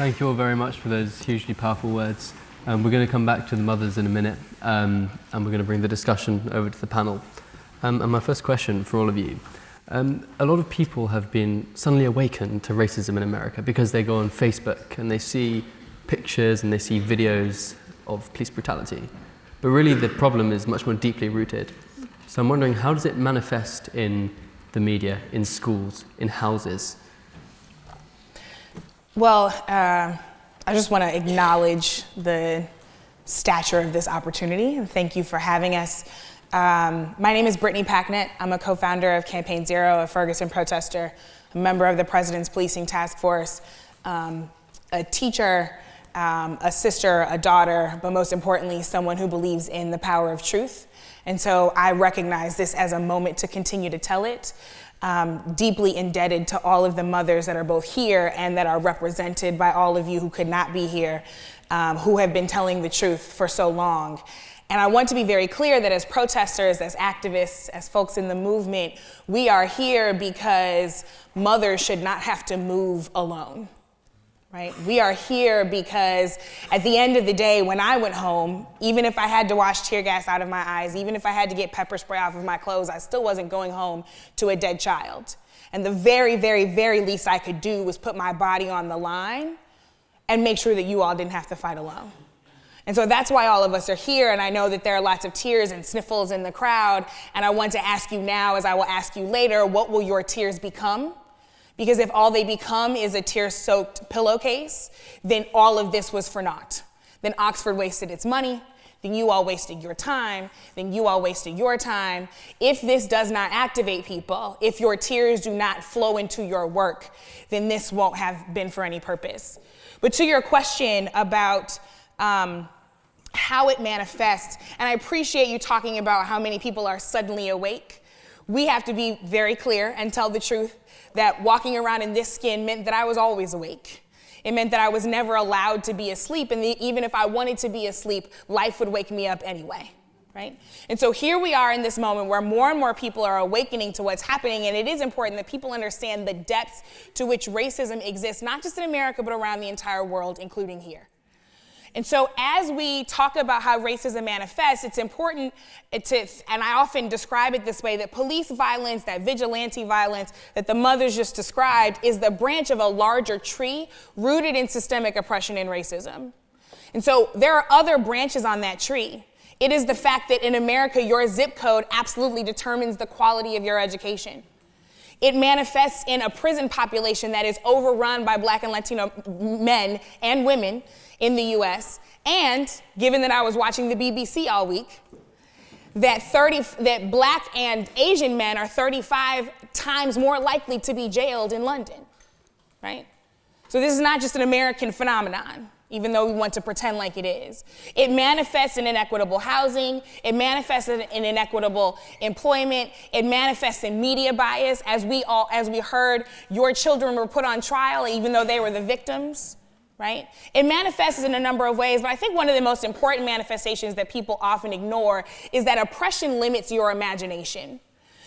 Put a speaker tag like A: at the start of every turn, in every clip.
A: Thank you all very much for those hugely powerful words. We're going to come back to the mothers in a minute, and we're going to bring the discussion over to the panel. And my first question for all of you. A lot of people have been suddenly awakened to racism in America because they go on Facebook and they see pictures and they see videos of police brutality. But really the problem is much more deeply rooted. So I'm wondering, how does it manifest in the media, in schools, in houses?
B: Well, I just want to acknowledge the stature of this opportunity and thank you for having us. My name is Brittany Packnett. I'm a co-founder of Campaign Zero, a Ferguson protester, a member of the President's Policing Task Force, a teacher, a sister, a daughter, but most importantly, someone who believes in the power of truth. And so I recognize this as a moment to continue to tell it. Deeply indebted to all of the mothers that are both here and that are represented by all of you who could not be here, who have been telling the truth for so long. And I want to be very clear that as protesters, as activists, as folks in the movement, we are here because mothers should not have to move alone, right? We are here because at the end of the day, when I went home, even if I had to wash tear gas out of my eyes, even if I had to get pepper spray off of my clothes, I still wasn't going home to a dead child. And the very, very, very least I could do was put my body on the line and make sure that you all didn't have to fight alone. And so that's why all of us are here, and I know that there are lots of tears and sniffles in the crowd, and I want to ask you now, as I will ask you later, what will your tears become? Because if all they become is a tear-soaked pillowcase, then all of this was for naught. Then Oxford wasted its money, then you all wasted your time, then you all wasted your time. If this does not activate people, if your tears do not flow into your work, then this won't have been for any purpose. But to your question about how it manifests, and I appreciate you talking about how many people are suddenly awake. We have to be very clear and tell the truth that walking around in this skin meant that I was always awake. It meant that I was never allowed to be asleep, and even if I wanted to be asleep, life would wake me up anyway, right? And so here we are in this moment where more and more people are awakening to what's happening, and it is important that people understand the depths to which racism exists, not just in America, but around the entire world, including here. And so as we talk about how racism manifests, it's important to, and I often describe it this way, that police violence, that vigilante violence that the mothers just described is the branch of a larger tree rooted in systemic oppression and racism. And so there are other branches on that tree. It is the fact that in America, your zip code absolutely determines the quality of your education. It manifests in a prison population that is overrun by Black and Latino men and women in the US, and given that I was watching the BBC all week, that Black and Asian men are 35 times more likely to be jailed in London, right? So this is not just an American phenomenon, even though we want to pretend like it is. It manifests in inequitable housing, it manifests in inequitable employment, it manifests in media bias. As we heard, your children were put on trial even though they were the victims, right? It manifests in a number of ways, but I think one of the most important manifestations that people often ignore is that oppression limits your imagination.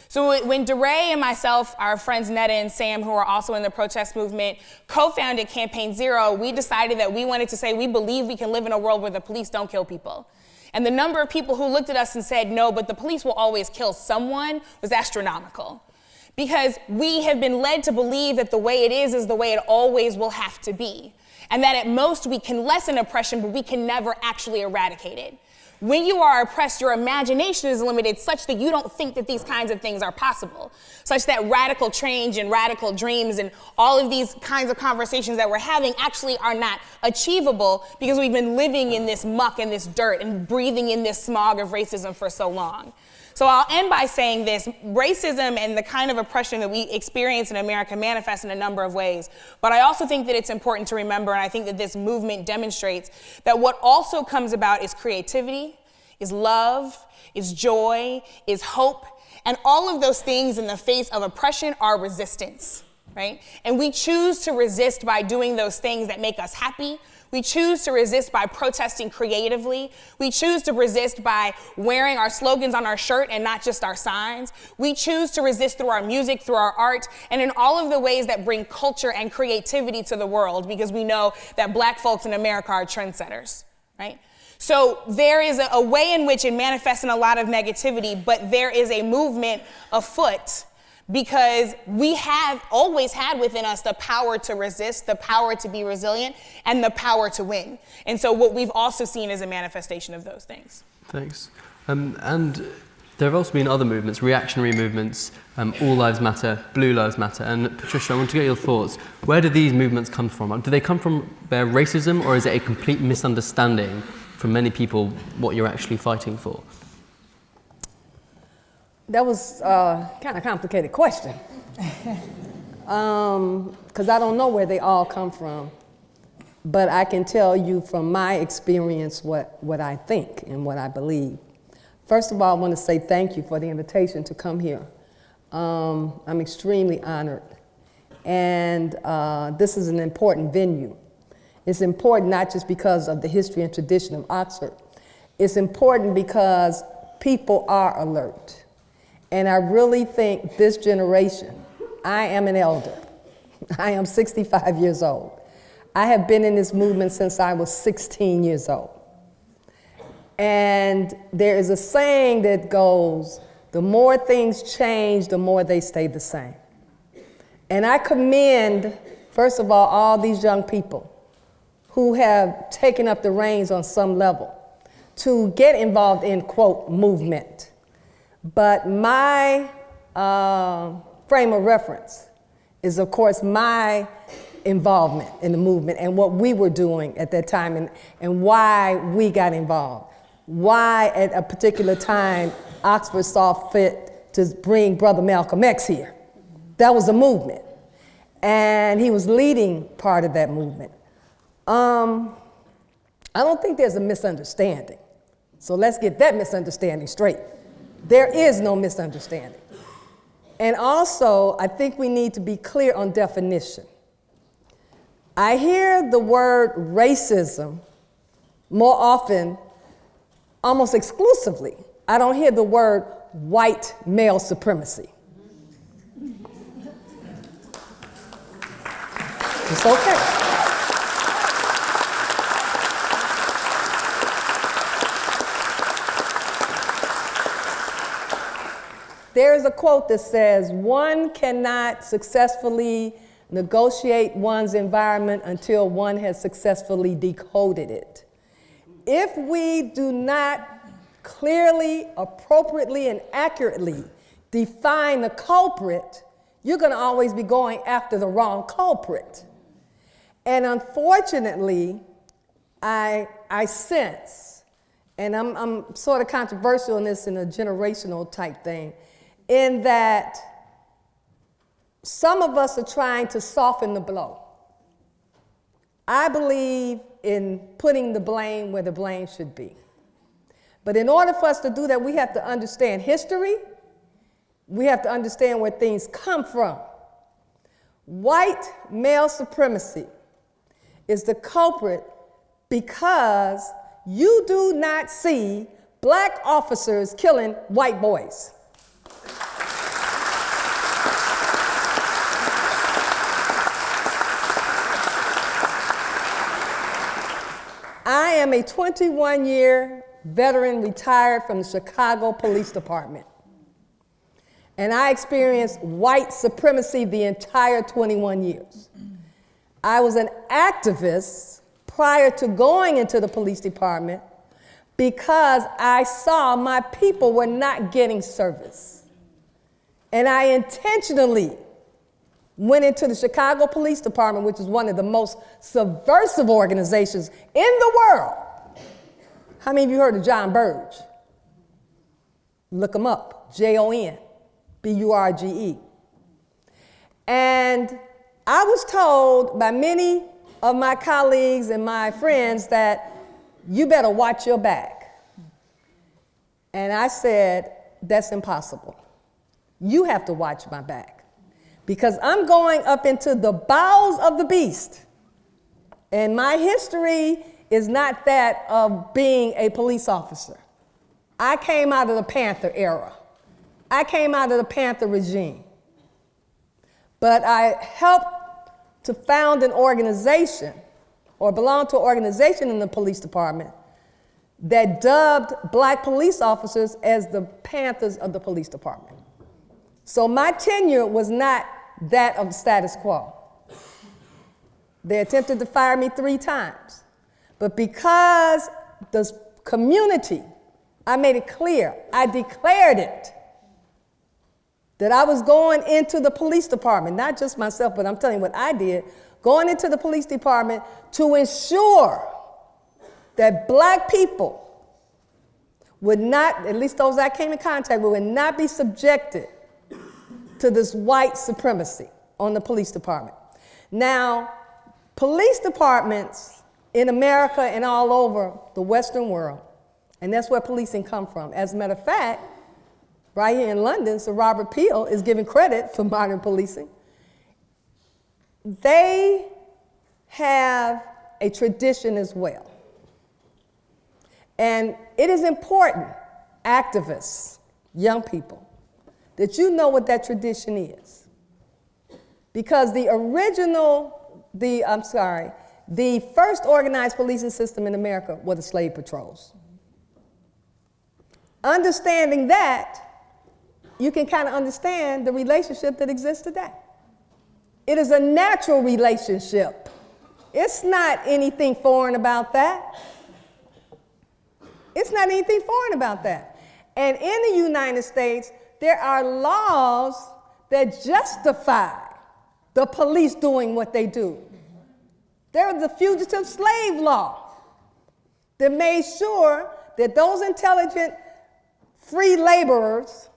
B: So when Deray and myself, our friends Netta and Sam, who are also in the protest movement, co-founded Campaign Zero, we decided that we wanted to say we believe we can live in a world where the police don't kill people. And the number of people who looked at us and said, no, but the police will always kill someone was astronomical. Because we have been led to believe that the way it is the way it always will have to be. And that at most we can lessen oppression, but we can never actually eradicate it. When you are oppressed, your imagination is limited such that you don't think that these kinds of things are possible, such that radical change and radical dreams and all of these kinds of conversations that we're having actually are not achievable because we've been living in this muck and this dirt and breathing in this smog of racism for so long. So I'll end by saying this: racism and the kind of oppression that we experience in America manifests in a number of ways. But I also think that it's important to remember, and I think that this movement demonstrates, that what also comes about is creativity, is love, is joy, is hope. And all of those things in the face of oppression are resistance, right? And we choose to resist by doing those things that make us happy. We choose to resist by protesting creatively. We choose to resist by wearing our slogans on our shirt and not just our signs. We choose to resist through our music, through our art, and in all of the ways that bring culture and creativity to the world, because we know that Black folks in America are trendsetters, right? So there is a way in which it manifests in a lot of negativity, but there is a movement afoot, because we have always had within us the power to resist, the power to be resilient, and the power to win. And so what we've also seen is a manifestation of those things.
A: Thanks. And there have also been other movements, reactionary movements, All Lives Matter, Blue Lives Matter. And Patricia, I want to get your thoughts. Where do these movements come from? Do they come from their racism, or is it a complete misunderstanding from many people what you're actually fighting for?
C: That was kind of complicated question, because I don't know where they all come from, but I can tell you from my experience what I think and what I believe. First of all, I want to say thank you for the invitation to come here. I'm extremely honored, and this is an important venue. It's important not just because of the history and tradition of Oxford. It's important because people are alert. And I really think this generation, I am an elder. I am 65 years old. I have been in this movement since I was 16 years old. And there is a saying that goes, the more things change, the more they stay the same. And I commend, first of all these young people who have taken up the reins on some level to get involved in, quote, movement. But my frame of reference is, of course, my involvement in the movement and what we were doing at that time, and why we got involved. Why at a particular time Oxford saw fit to bring Brother Malcolm X here. That was a movement. And he was leading part of that movement. I don't think there's a misunderstanding. So let's get that misunderstanding straight. There is no misunderstanding. And also, I think we need to be clear on definition. I hear the word racism more often, almost exclusively. I don't hear the word white male supremacy. It's okay. There is a quote that says, one cannot successfully negotiate one's environment until one has successfully decoded it. If we do not clearly, appropriately, and accurately define the culprit, you're going to always be going after the wrong culprit. And unfortunately, I sense, and I'm sort of controversial in this in a generational type thing, in that some of us are trying to soften the blow. I believe in putting the blame where the blame should be. But in order for us to do that, we have to understand history. We have to understand where things come from. White male supremacy is the culprit because you do not see black officers killing white boys. I am a 21-year veteran retired from the Chicago Police Department. And I experienced white supremacy the entire 21 years. I was an activist prior to going into the police department because I saw my people were not getting service. And I intentionally went into the Chicago Police Department, which is one of the most subversive organizations in the world. How many of you heard of John Burge? Look him up, JON, BURGE. And I was told by many of my colleagues and my friends that you better watch your back. And I said, that's impossible. You have to watch my back. Because I'm going up into the bowels of the beast. And my history is not that of being a police officer. I came out of the Panther era. I came out of the Panther regime. But I helped to found an organization, or belonged to an organization in the police department, that dubbed black police officers as the Panthers of the police department. So my tenure was not that of the status quo. They attempted to fire me 3 times. But because the community, I made it clear, I declared it, that I was going into the police department, not just myself, but I'm telling you what I did, going into the police department to ensure that black people would not, at least those I came in contact with, would not be subjected to this white supremacy on the police department. Now, police departments in America and all over the Western world, and that's where policing come from. As a matter of fact, right here in London, Sir Robert Peel is given credit for modern policing. They have a tradition as well. And it is important, activists, young people, that you know what that tradition is. Because the first organized policing system in America were the slave patrols. Understanding that, you can kind of understand the relationship that exists today. It is a natural relationship. It's not anything foreign about that. It's not anything foreign about that. And in the United States, there are laws that justify the police doing what they do. There was the fugitive slave law that made sure that those intelligent free laborers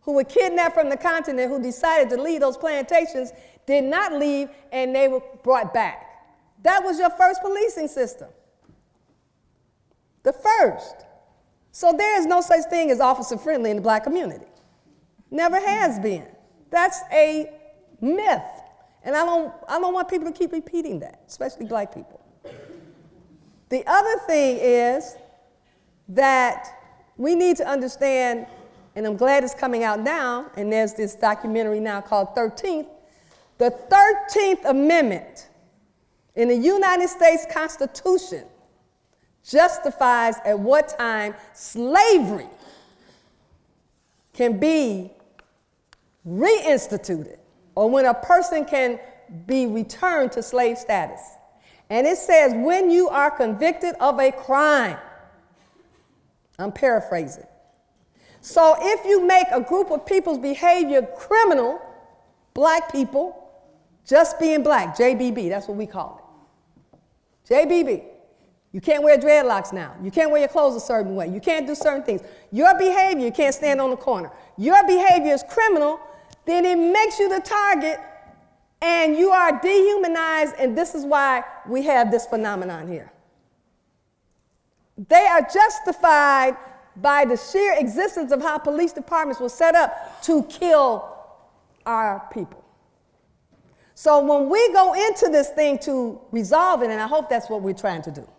C: who were kidnapped from the continent, who decided to leave those plantations, did not leave, and they were brought back. That was your first policing system. The first. So there is no such thing as officer friendly in the black community. Never has been. That's a myth. And I don't want people to keep repeating that, especially black people. The other thing is that we need to understand, and I'm glad it's coming out now, and there's this documentary now called 13th. The 13th Amendment in the United States Constitution justifies at what time slavery can be reinstituted, or when a person can be returned to slave status. And it says, when you are convicted of a crime, I'm paraphrasing. So if you make a group of people's behavior criminal, black people, just being black, JBB, that's what we call it. JBB. You can't wear dreadlocks now. You can't wear your clothes a certain way. You can't do certain things. Your behavior, you can't stand on the corner. Your behavior is criminal, then it makes you the target, and you are dehumanized, and this is why we have this phenomenon here. They are justified by the sheer existence of how police departments were set up to kill our people. So when we go into this thing to resolve it, and I hope that's what we're trying to do,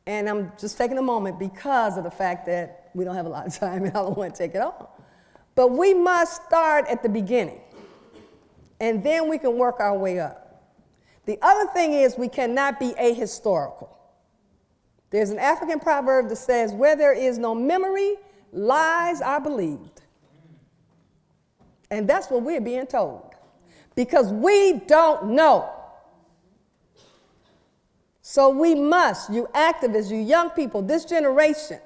C: and I'm just taking a moment because of the fact that we don't have a lot of time and I don't want to take it all, but we must start at the beginning, and then we can work our way up. The other thing is we cannot be ahistorical. There's an African proverb that says, where there is no memory, lies are believed. And that's what we're being told, because we don't know. So we must, you activists, you young people, this generation,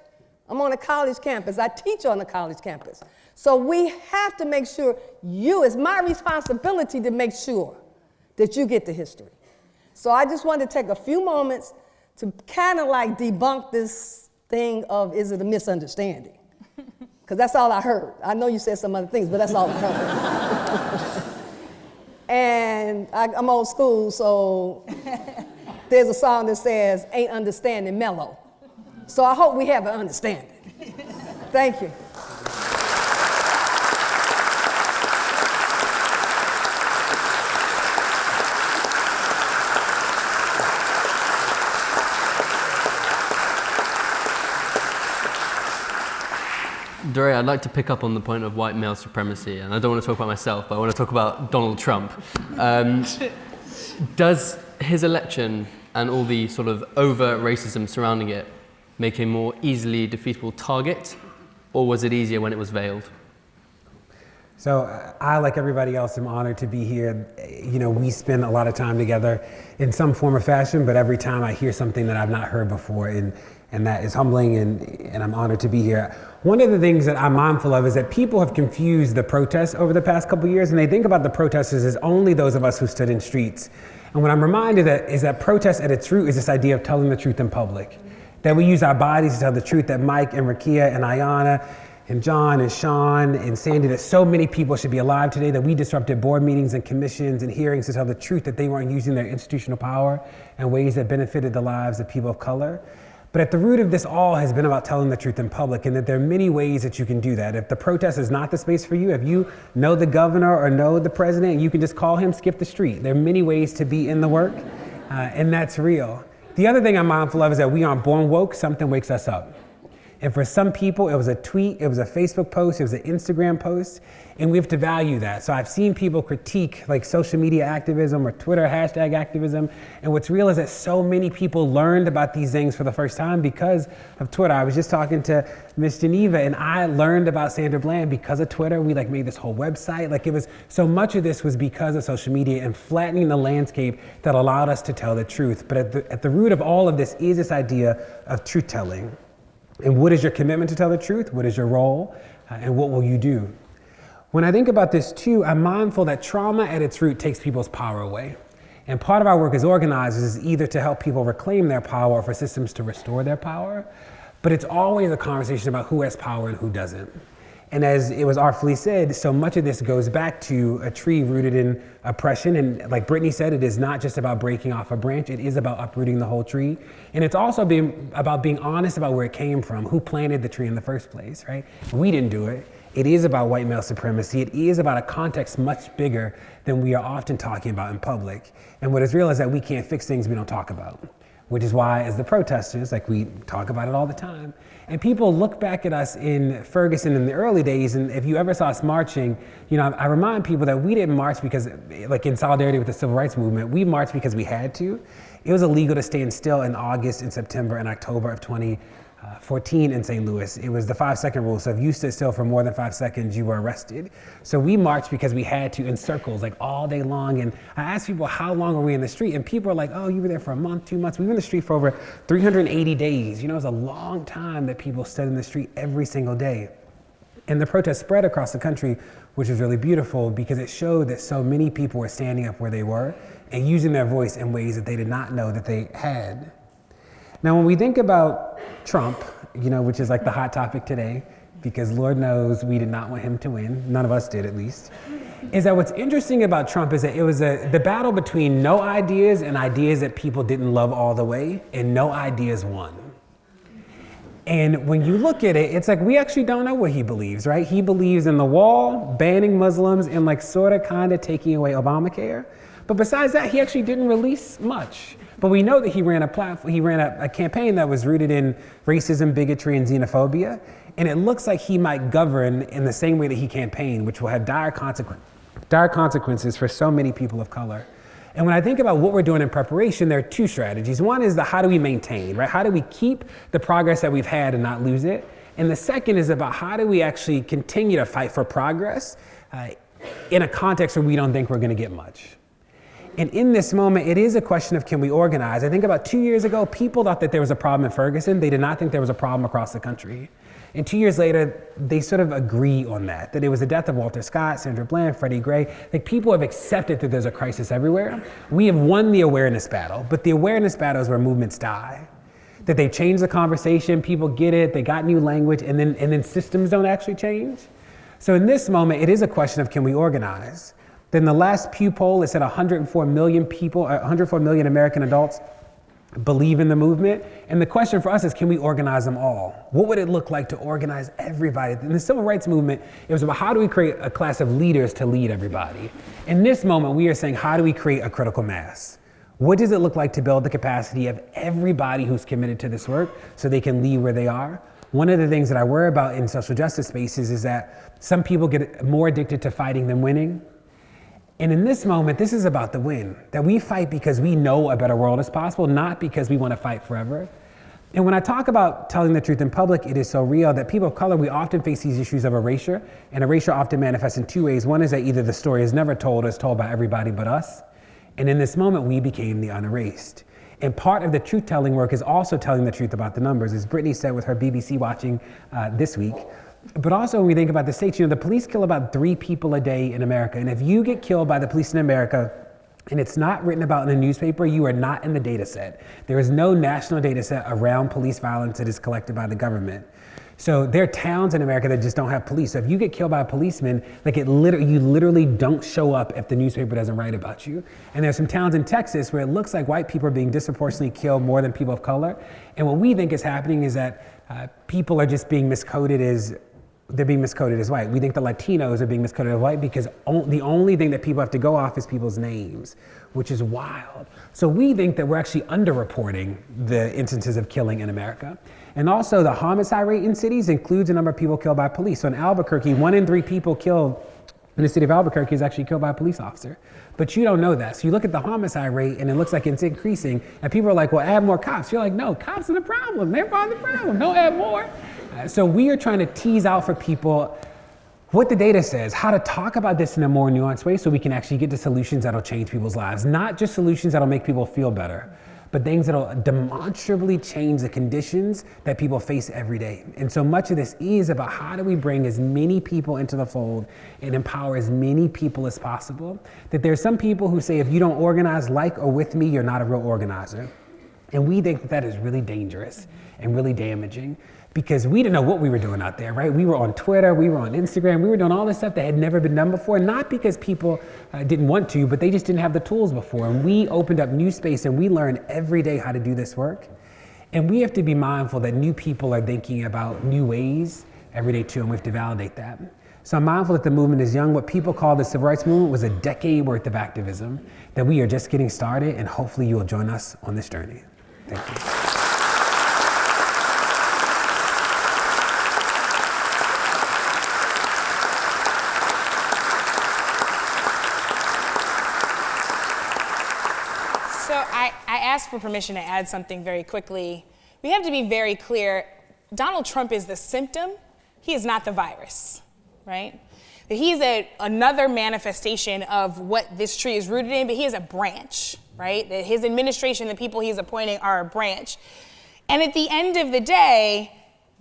C: I'm on a college campus, I teach on a college campus. So we have to make sure it's my responsibility to make sure that you get the history. So I just wanted to take a few moments to kind of like debunk this thing of, is it a misunderstanding? Because that's all I heard. I know you said some other things, but that's all I heard. And I'm old school, so there's a song that says, ain't understanding mellow. So I hope we have an understanding. Thank you.
A: Deray, I'd like to pick up on the point of white male supremacy, and I don't want to talk about myself, but I want to talk about Donald Trump. Does his election and all the sort of overt racism surrounding it make a more easily defeatable target, or was it easier when it was veiled?
D: So I, like everybody else, am honored to be here. You know, we spend a lot of time together in some form or fashion, but every time I hear something that I've not heard before, and that is humbling, and I'm honored to be here. One of the things that I'm mindful of is that people have confused the protests over the past couple of years, and they think about the protesters as only those of us who stood in streets. And what I'm reminded of is that protest at its root is this idea of telling the truth in public. That we use our bodies to tell the truth, that Mike and Rakia and Ayanna and John and Sean and Sandy, that so many people should be alive today, that we disrupted board meetings and commissions and hearings to tell the truth, that they weren't using their institutional power in ways that benefited the lives of people of color. But at the root of this all has been about telling the truth in public, and that there are many ways that you can do that. If the protest is not the space for you, if you know the governor or know the president, you can just call him, skip the street. There are many ways to be in the work, and that's real. The other thing I'm mindful of is that we aren't born woke, something wakes us up. And for some people, it was a tweet, it was a Facebook post, it was an Instagram post, and we have to value that. So I've seen people critique like social media activism or Twitter hashtag activism, and what's real is that so many people learned about these things for the first time because of Twitter. I was just talking to Miss Geneva, and I learned about Sandra Bland because of Twitter. We like made this whole website. Like, it was, so much of this was because of social media and flattening the landscape that allowed us to tell the truth. But at the root of all of this is this idea of truth telling. And what is your commitment to tell the truth? What is your role? And what will you do? When I think about this too, I'm mindful that trauma at its root takes people's power away. And part of our work as organizers is either to help people reclaim their power or for systems to restore their power. But it's always a conversation about who has power and who doesn't. And as it was artfully said, so much of this goes back to a tree rooted in oppression. And like Brittany said, it is not just about breaking off a branch, it is about uprooting the whole tree. And it's also about being honest about where it came from, who planted the tree in the first place, right? We didn't do it. It is about white male supremacy. It is about a context much bigger than we are often talking about in public. And what is real is that we can't fix things we don't talk about, which is why as the protesters, like, we talk about it all the time. And people look back at us in Ferguson in the early days, and if you ever saw us marching, you know, I remind people that we didn't march because, like, in solidarity with the civil rights movement, we marched because we had to. It was illegal to stand still in August and September and October of 2014 in St. Louis. It was the 5-second rule. So if you stood still for more than 5 seconds, you were arrested. So we marched because we had to, in circles, like all day long. And I asked people, how long were we in the street? And people are like, oh, you were there for a month, 2 months. We were in the street for over 380 days. You know, it was a long time that people stood in the street every single day. And the protest spread across the country, which was really beautiful because it showed that so many people were standing up where they were and using their voice in ways that they did not know that they had. Now, when we think about Trump, you know, which is like the hot topic today, because Lord knows we did not want him to win, none of us did at least, is that what's interesting about Trump is that it was the battle between no ideas and ideas that people didn't love all the way, and no ideas won. And when you look at it, it's like we actually don't know what he believes, right? He believes in the wall, banning Muslims, and like sort of kind of taking away Obamacare. But besides that, he actually didn't release much. But we know that he ran a campaign that was rooted in racism, bigotry, and xenophobia. And it looks like he might govern in the same way that he campaigned, which will have dire consequences for so many people of color. And when I think about what we're doing in preparation, there are two strategies. One is the how do we maintain, right? How do we keep the progress that we've had and not lose it? And the second is about how do we actually continue to fight for progress in a context where we don't think we're going to get much. And in this moment, it is a question of can we organize? I think about 2 years ago, people thought that there was a problem in Ferguson. They did not think there was a problem across the country. And 2 years later, they sort of agree on that it was the death of Walter Scott, Sandra Bland, Freddie Gray. Like, people have accepted that there's a crisis everywhere. We have won the awareness battle, but the awareness battle is where movements die. That they changed the conversation, people get it, they got new language, and then systems don't actually change. So in this moment, it is a question of can we organize? Then the last Pew poll, it said 104 million people, 104 million American adults believe in the movement. And the question for us is, can we organize them all? What would it look like to organize everybody? In the civil rights movement, it was about how do we create a class of leaders to lead everybody? In this moment, we are saying, how do we create a critical mass? What does it look like to build the capacity of everybody who's committed to this work so they can lead where they are? One of the things that I worry about in social justice spaces is that some people get more addicted to fighting than winning. And in this moment, this is about the win, that we fight because we know a better world is possible, not because we want to fight forever. And when I talk about telling the truth in public, it is so real that people of color, we often face these issues of erasure, and erasure often manifests in two ways. One is that either the story is never told or is told by everybody but us. And in this moment, we became the unerased. And part of the truth-telling work is also telling the truth about the numbers, as Brittany said with her BBC watching this week. But also when we think about the states, the police kill about 3 people a day in America. And if you get killed by the police in America, and it's not written about in the newspaper, you are not in the data set. There is no national data set around police violence that is collected by the government. So there are towns in America that just don't have police. So if you get killed by a policeman, you literally don't show up if the newspaper doesn't write about you. And there's some towns in Texas where it looks like white people are being disproportionately killed more than people of color. And what we think is happening is that people are just being miscoded as white. We think the Latinos are being miscoded as white because the only thing that people have to go off is people's names, which is wild. So we think that we're actually underreporting the instances of killing in America. And also the homicide rate in cities includes the number of people killed by police. So in Albuquerque, 1 in 3 people killed in the city of Albuquerque is actually killed by a police officer. But you don't know that. So you look at the homicide rate and it looks like it's increasing. And people are like, well, add more cops. You're like, no, cops are the problem. They're part of the problem. Don't add more. So we are trying to tease out for people what the data says, how to talk about this in a more nuanced way so we can actually get to solutions that'll change people's lives. Not just solutions that'll make people feel better, but things that'll demonstrably change the conditions that people face every day. And so much of this is about how do we bring as many people into the fold and empower as many people as possible. That there's some people who say if you don't organize like or with me, you're not a real organizer. And we think that that is really dangerous and really damaging because we didn't know what we were doing out there, right? We were on Twitter, we were on Instagram, we were doing all this stuff that had never been done before, not because people didn't want to, but they just didn't have the tools before. And we opened up new space and we learned every day how to do this work. And we have to be mindful that new people are thinking about new ways every day too, and we have to validate that. So I'm mindful that the movement is young. What people call the civil rights movement was a decade worth of activism, that we are just getting started, and hopefully you will join us on this journey. Thank you.
B: I asked for permission to add something very quickly. We have to be very clear. Donald Trump is the symptom. He is not the virus, right? That he is another manifestation of what this tree is rooted in, but he is a branch, right? That his administration, the people he's appointing are a branch. And at the end of the day,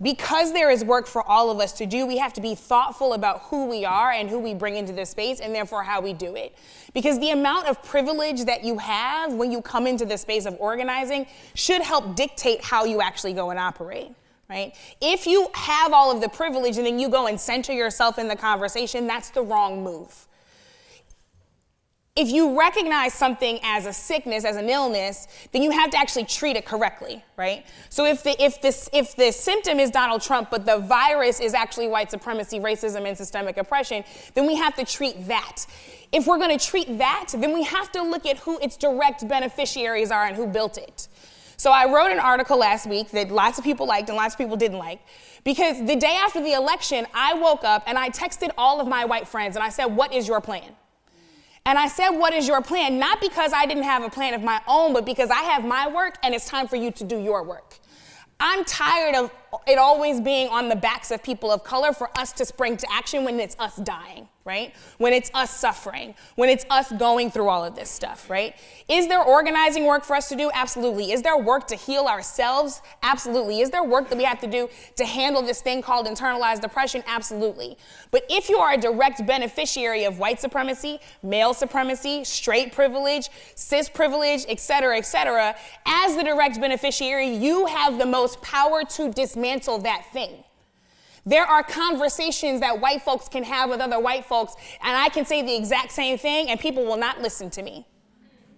B: because there is work for all of us to do, we have to be thoughtful about who we are and who we bring into this space and therefore how we do it. Because the amount of privilege that you have when you come into the space of organizing should help dictate how you actually go and operate, right? If you have all of the privilege and then you go and center yourself in the conversation, that's the wrong move. If you recognize something as a sickness, as an illness, then you have to actually treat it correctly, right? So if the symptom is Donald Trump, but the virus is actually white supremacy, racism, and systemic oppression, then we have to treat that. If we're going to treat that, then we have to look at who its direct beneficiaries are and who built it. So I wrote an article last week that lots of people liked and lots of people didn't like, because the day after the election, I woke up and I texted all of my white friends and I said, "What is your plan?" And I said, "What is your plan?" Not because I didn't have a plan of my own, but because I have my work and it's time for you to do your work. I'm tired of it always being on the backs of people of color for us to spring to action when it's us dying, right? When it's us suffering, when it's us going through all of this stuff, right? Is there organizing work for us to do? Absolutely. Is there work to heal ourselves? Absolutely. Is there work that we have to do to handle this thing called internalized depression? Absolutely. But if you are a direct beneficiary of white supremacy, male supremacy, straight privilege, cis privilege, et cetera, as the direct beneficiary, you have the most power to dismantle that thing. There are conversations that white folks can have with other white folks, and I can say the exact same thing, and people will not listen to me,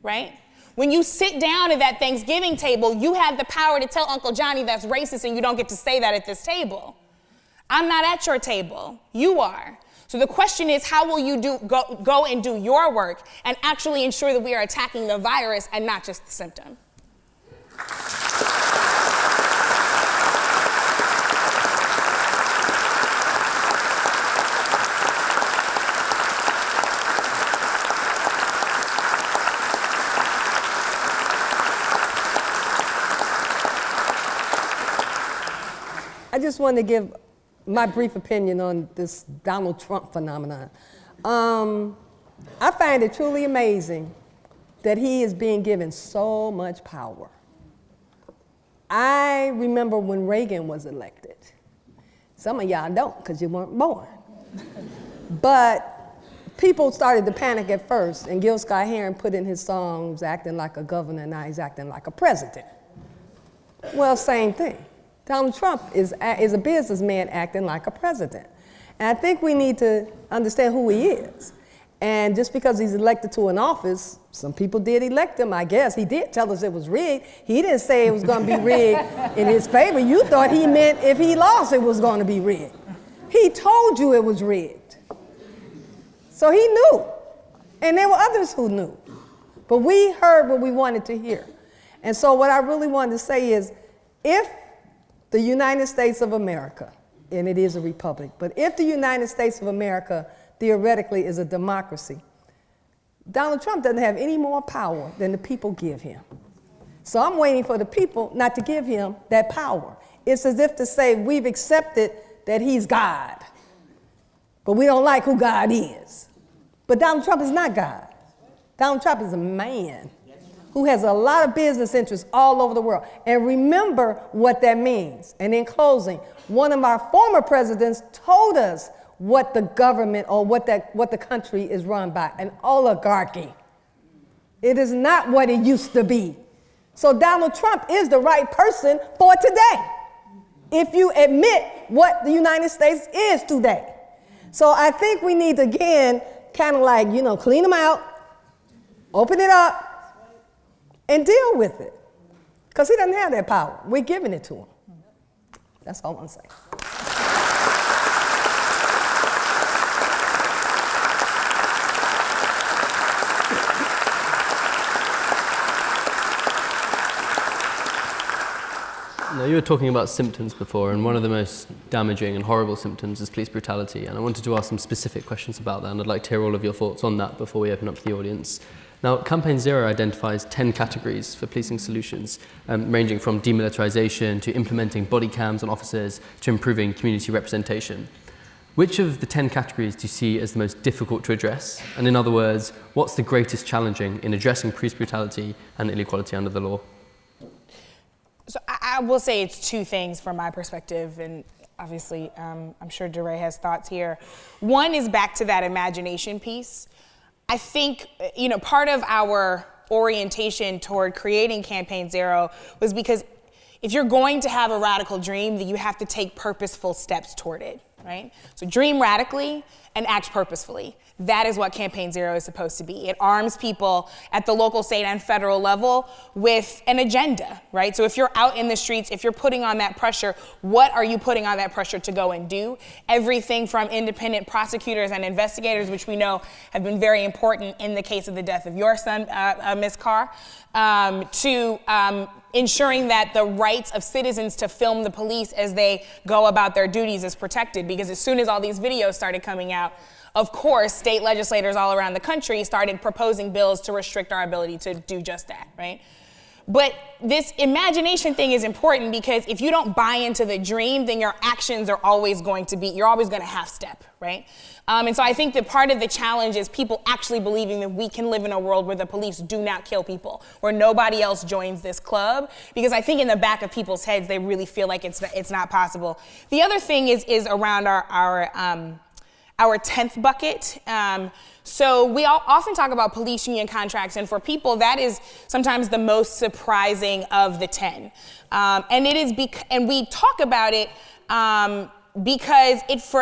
B: right? When you sit down at that Thanksgiving table, you have the power to tell Uncle Johnny that's racist, and you don't get to say that at this table. I'm not at your table. You are. So the question is, how will you go and do your work and actually ensure that we are attacking the virus and not just the symptom?
C: I just wanted to give my brief opinion on this Donald Trump phenomenon. I find it truly amazing that he is being given so much power. I remember when Reagan was elected. Some of y'all don't because you weren't born. But people started to panic at first, and Gil Scott-Heron put in his songs acting like a governor, now he's acting like a president. Well, same thing. Donald Trump is a businessman acting like a president. And I think we need to understand who he is. And just because he's elected to an office, some people did elect him, I guess. He did tell us it was rigged. He didn't say it was going to be rigged in his favor. You thought he meant if he lost, it was going to be rigged. He told you it was rigged. So he knew. And there were others who knew. But we heard what we wanted to hear. And so what I really wanted to say is, if the United States of America, and it is a republic, but if the United States of America theoretically is a democracy, Donald Trump doesn't have any more power than the people give him. So I'm waiting for the people not to give him that power. It's as if to say we've accepted that he's God, but we don't like who God is. But Donald Trump is not God. Donald Trump is a man who has a lot of business interests all over the world. And remember what that means. And in closing, one of our former presidents told us what the government or what the country is run by, an oligarchy. It is not what it used to be. So Donald Trump is the right person for today, if you admit what the United States is today. So I think we need to, again, kind of like, clean them out, open it up, and deal with it. Because he doesn't have that power. We're giving it to him. That's all I'm saying.
A: Now, you were talking about symptoms before, and one of the most damaging and horrible symptoms is police brutality, and I wanted to ask some specific questions about that, and I'd like to hear all of your thoughts on that before we open up to the audience. Now, Campaign Zero identifies 10 categories for policing solutions, ranging from demilitarization to implementing body cams on officers to improving community representation. Which of the 10 categories do you see as the most difficult to address? And in other words, what's the greatest challenging in addressing police brutality and inequality under the law?
B: So I will say it's two things from my perspective, and obviously I'm sure Deray has thoughts here. One is back to that imagination piece. I think, part of our orientation toward creating Campaign Zero was because if you're going to have a radical dream, then you have to take purposeful steps toward it, right? So dream radically and act purposefully. That is what Campaign Zero is supposed to be. It arms people at the local, state, and federal level with an agenda, right? So if you're out in the streets, if you're putting on that pressure, what are you putting on that pressure to go and do? Everything from independent prosecutors and investigators, which we know have been very important in the case of the death of your son, Ms. Carr, to ensuring that the rights of citizens to film the police as they go about their duties is protected. Because as soon as all these videos started coming out, of course, state legislators all around the country started proposing bills to restrict our ability to do just that, right? But this imagination thing is important because if you don't buy into the dream, then your actions are always going to be, you're always going to half step, right? And so I think that part of the challenge is people actually believing that we can live in a world where the police do not kill people, where nobody else joins this club, because I think in the back of people's heads, they really feel like it's not possible. The other thing is around our 10th bucket. So we often talk about police union contracts, and for people, that is sometimes the most surprising of the 10. And it is and we talk about it because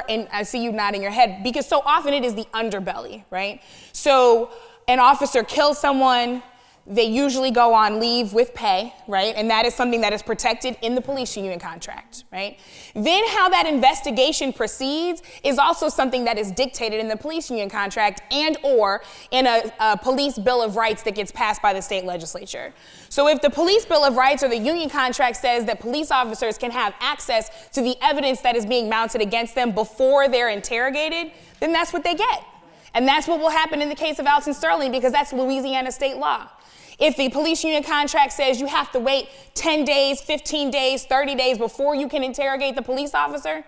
B: and I see you nodding your head, because so often it is the underbelly, right? So an officer kills someone, they usually go on leave with pay, right? And that is something that is protected in the police union contract, right? Then how that investigation proceeds is also something that is dictated in the police union contract and or in a police bill of rights that gets passed by the state legislature. So if the police bill of rights or the union contract says that police officers can have access to the evidence that is being mounted against them before they're interrogated, then that's what they get. And that's what will happen in the case of Alton Sterling, because that's Louisiana state law. If the police union contract says you have to wait 10 days, 15 days, 30 days before you can interrogate the police officer,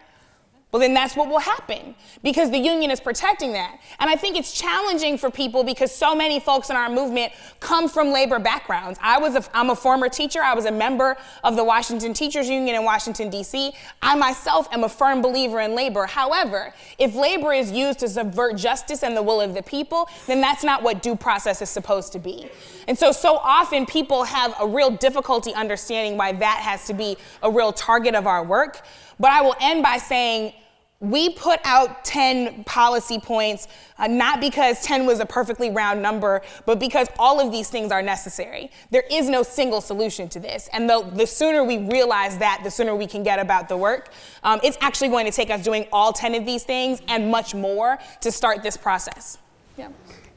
B: well, then that's what will happen because the union is protecting that. And I think it's challenging for people because so many folks in our movement come from labor backgrounds. I'm a former teacher. I was a member of the Washington Teachers Union in Washington, D.C. I myself am a firm believer in labor. However, if labor is used to subvert justice and the will of the people, then that's not what due process is supposed to be. And so often people have a real difficulty understanding why that has to be a real target of our work. But I will end by saying, we put out 10 policy points, not because 10 was a perfectly round number, but because all of these things are necessary. There is no single solution to this. And the sooner we realize that, the sooner we can get about the work. It's actually going to take us doing all 10 of these things and much more to start this process. Yeah.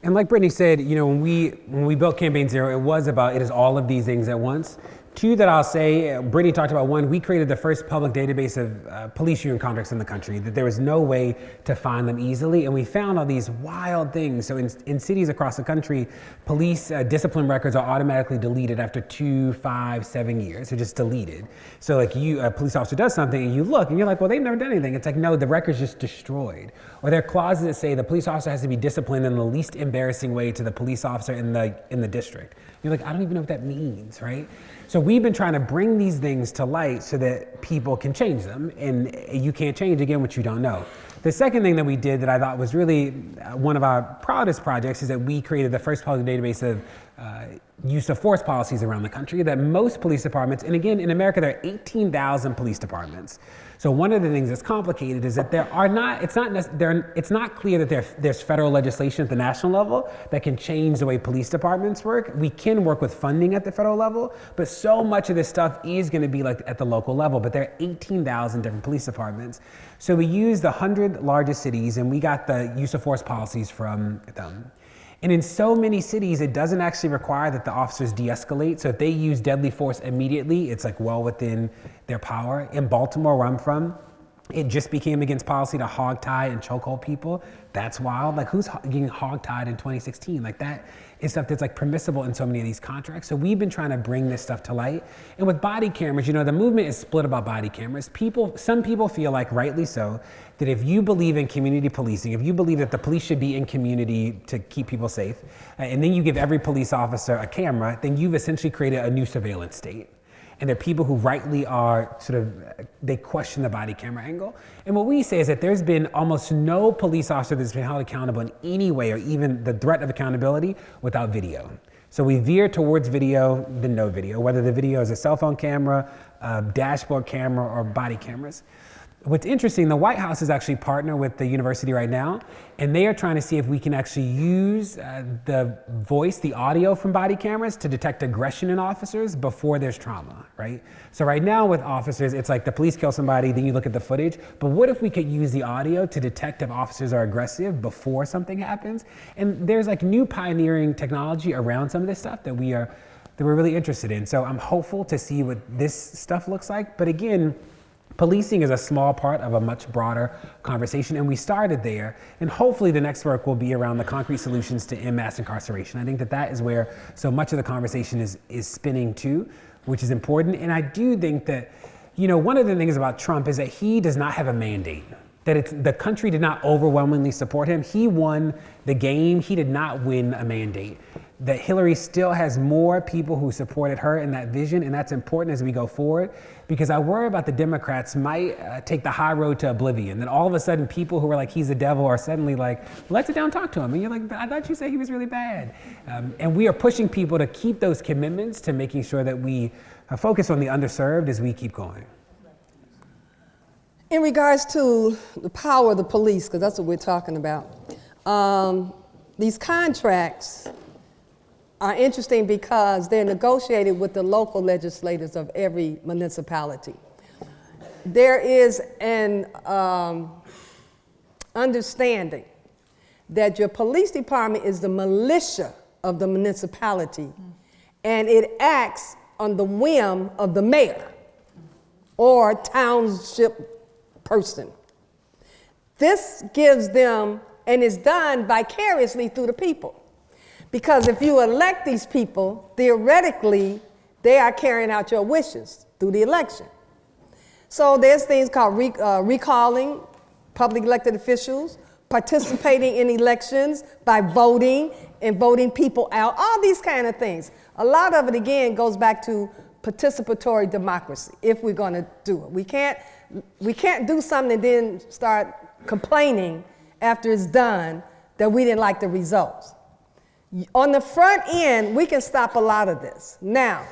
D: And like Brittany said, when we built Campaign Zero, it is all of these things at once. Two that I'll say, Brittany talked about one, we created the first public database of police union contracts in the country, that there was no way to find them easily. And we found all these wild things. So in cities across the country, police discipline records are automatically deleted after 2, 5, 7 years. They're just deleted. So like a police officer does something and you look and you're like, well, they've never done anything. It's like, no, the record's just destroyed. Or there are clauses that say the police officer has to be disciplined in the least embarrassing way to the police officer in the district. You're like, I don't even know what that means, right? So we've been trying to bring these things to light so that people can change them, and you can't change, again, what you don't know. The second thing that we did that I thought was really one of our proudest projects is that we created the first public database of use of force policies around the country that most police departments, and again, in America, there are 18,000 police departments. So one of the things that's complicated is that it's not clear that there's federal legislation at the national level that can change the way police departments work. We can work with funding at the federal level, but so much of this stuff is going to be like at the local level, but there are 18,000 different police departments. So we used the 100 largest cities and we got the use of force policies from them. And in so many cities, it doesn't actually require that the officers de-escalate. So if they use deadly force immediately, it's like well within their power. In Baltimore, where I'm from, it just became against policy to hogtie and chokehold people. That's wild. Like who's getting hogtied in 2016? Like that is stuff that's like permissible in so many of these contracts. So we've been trying to bring this stuff to light. And with body cameras, the movement is split about body cameras. Some people feel like, rightly so, that if you believe in community policing, if you believe that the police should be in community to keep people safe, and then you give every police officer a camera, then you've essentially created a new surveillance state. And there are people who rightly are they question the body camera angle. And what we say is that there's been almost no police officer that's been held accountable in any way or even the threat of accountability without video. So we veer towards video than no video, whether the video is a cell phone camera, a dashboard camera, or body cameras. What's interesting, the White House is actually partner with the university right now, and they are trying to see if we can actually use the audio from body cameras to detect aggression in officers before there's trauma, right? So right now with officers, it's like the police kill somebody, then you look at the footage, but what if we could use the audio to detect if officers are aggressive before something happens? And there's like new pioneering technology around some of this stuff that we're really interested in. So I'm hopeful to see what this stuff looks like, but again, policing is a small part of a much broader conversation, and we started there, and hopefully the next work will be around the concrete solutions to end mass incarceration. I think that is where so much of the conversation is spinning to, which is important. And I do think that, one of the things about Trump is that he does not have a mandate, that the country did not overwhelmingly support him. He won the game, he did not win a mandate. That Hillary still has more people who supported her in that vision, and that's important as we go forward, because I worry about the Democrats might take the high road to oblivion, that all of a sudden people who were like, he's the devil, are suddenly like, let's sit down and talk to him. And you're like, but I thought you said he was really bad. And we are pushing people to keep those commitments to making sure that we focus on the underserved as we keep going.
C: In regards to the power of the police, because that's what we're talking about, these contracts are interesting because they're negotiated with the local legislators of every municipality. There is an understanding that your police department is the militia of the municipality, and it acts on the whim of the mayor or township person. This gives them, and is done vicariously through the people. Because if you elect these people, theoretically, they are carrying out your wishes through the election. So there's things called recalling public elected officials, participating in elections by voting and voting people out, all these kind of things. A lot of it, again, goes back to participatory democracy, if we're going to do it. We can't do something and then start complaining after it's done that we didn't like the results. On the front end, we can stop a lot of this. Now,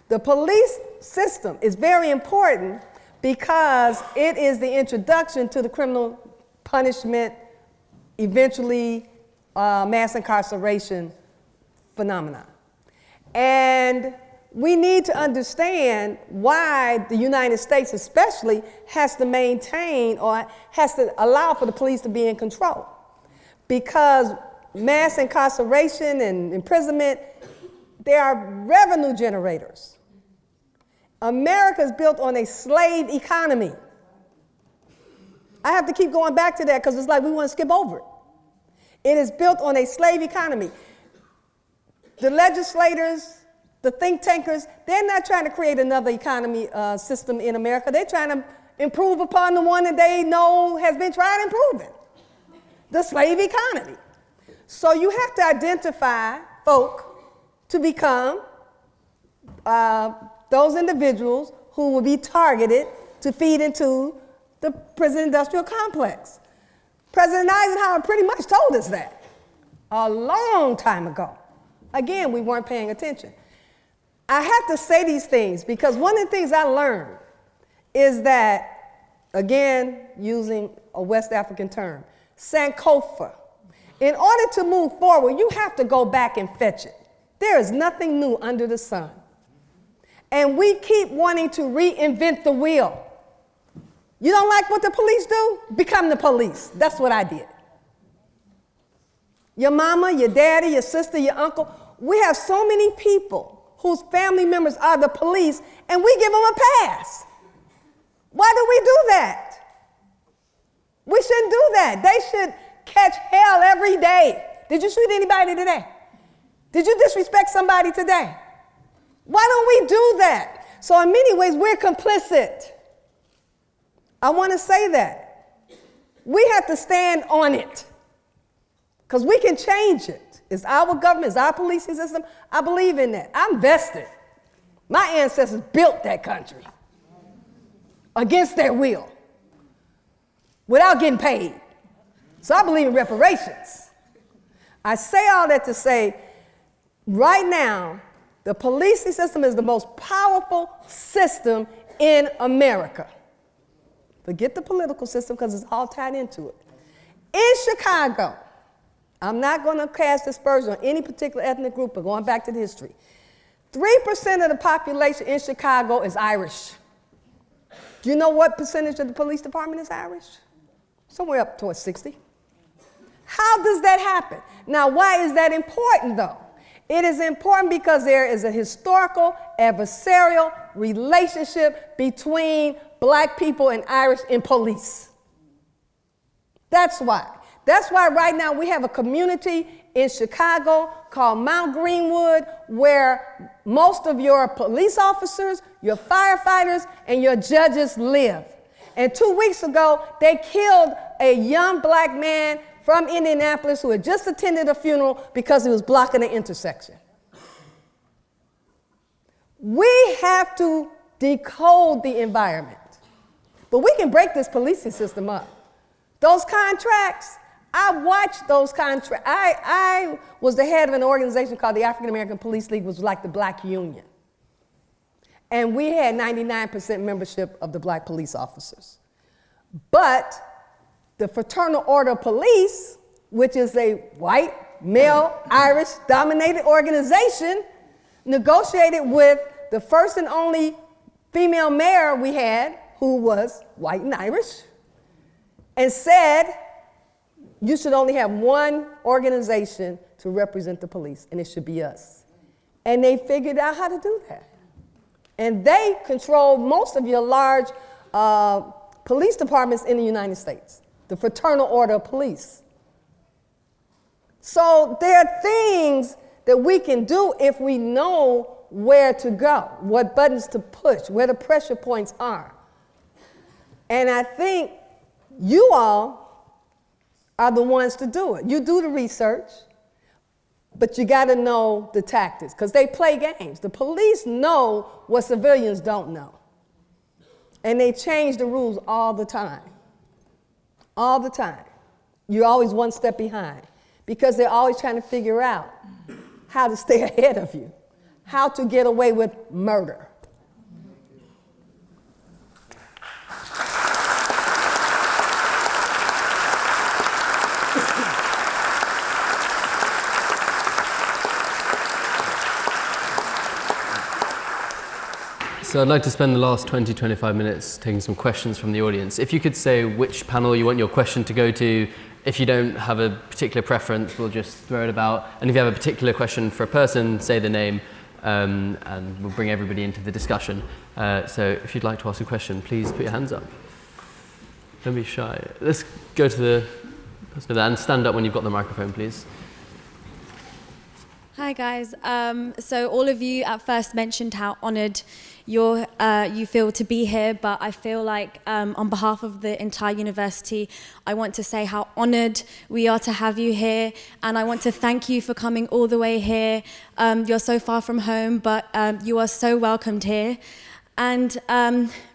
C: the police system is very important because it is the introduction to the criminal punishment, eventually mass incarceration phenomenon. And we need to understand why the United States especially has to maintain or has to allow for the police to be in control. Because mass incarceration and imprisonment, they are revenue generators. America is built on a slave economy. I have to keep going back to that because it's like we want to skip over it. It is built on a slave economy. The legislators, the think tankers, they're not trying to create another economy system in America. They're trying to improve upon the one that they know has been tried and proven, the slave economy. So you have to identify folk to become those individuals who will be targeted to feed into the prison industrial complex. President Eisenhower pretty much told us that a long time ago. Again, we weren't paying attention. I have to say these things because one of the things I learned is that, again, using a West African term, Sankofa. In order to move forward, you have to go back and fetch it. There is nothing new under the sun. And we keep wanting to reinvent the wheel. You don't like what the police do? Become the police. That's what I did. Your mama, your daddy, your sister, your uncle. We have so many people whose family members are the police, and we give them a pass. Why do we do that? We shouldn't do that. They should catch hell every day. Did you shoot anybody today? Did you disrespect somebody today? Why don't we do that? So in many ways, we're complicit. I want to say that. We have to stand on it because we can change it. It's our government, it's our policing system. I believe in that. I'm vested. My ancestors built that country against their will without getting paid. So I believe in reparations. I say all that to say, right now, the policing system is the most powerful system in America. Forget the political system because it's all tied into it. In Chicago, I'm not going to cast dispersion on any particular ethnic group, but going back to the history, 3% of the population in Chicago is Irish. Do you know what percentage of the police department is Irish? Somewhere up towards 60. How does that happen? Now, why is that important, though? It is important because there is a historical adversarial relationship between Black people and Irish in police. That's why. That's why right now we have a community in Chicago called Mount Greenwood where most of your police officers, your firefighters, and your judges live. And 2 weeks ago, they killed a young Black man from Indianapolis who had just attended a funeral because he was blocking an intersection. We have to decode the environment. But we can break this policing system up. Those contracts, I watched those contracts. I was the head of an organization called the African American Police League, which was like the Black Union. And we had 99% membership of the Black police officers. But the Fraternal Order of Police, which is a white, male, Irish-dominated organization, negotiated with the first and only female mayor we had, who was white and Irish, and said, you should only have one organization to represent the police, and it should be us. And they figured out how to do that. And they control most of your large police departments in the United States, the Fraternal Order of Police. So there are things that we can do if we know where to go, what buttons to push, where the pressure points are. And I think you all are the ones to do it. You do the research, but you got to know the tactics, because they play games. The police know what civilians don't know. And they change the rules all the time. All the time. You're always one step behind, because they're always trying to figure out how to stay ahead of you, how to get away with murder.
A: So I'd like to spend the last 20-25 minutes taking some questions from the audience. If you could say which panel you want your question to go to. If you don't have a particular preference, we'll just throw it about. And if you have a particular question for a person, say the name, and we'll bring everybody into the discussion. So if you'd like to ask a question, please put your hands up. Don't be shy. Let's go to the person there, and stand up when you've got the microphone, please.
E: Hi guys. So all of you at first mentioned how honoured you feel to be here, but I feel like on behalf of the entire university, I want to say how honoured we are to have you here, and I want to thank you for coming all the way here. You're so far from home, but you are so welcomed here. And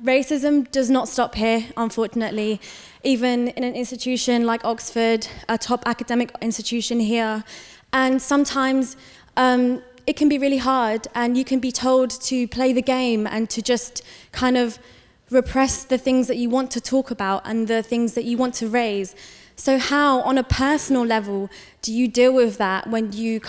E: racism does not stop here, unfortunately. Even in an institution like Oxford, a top academic institution here, and sometimes it can be really hard, and you can be told to play the game and to just kind of repress the things that you want to talk about and the things that you want to raise. So how, on a personal level, do you deal with that when you're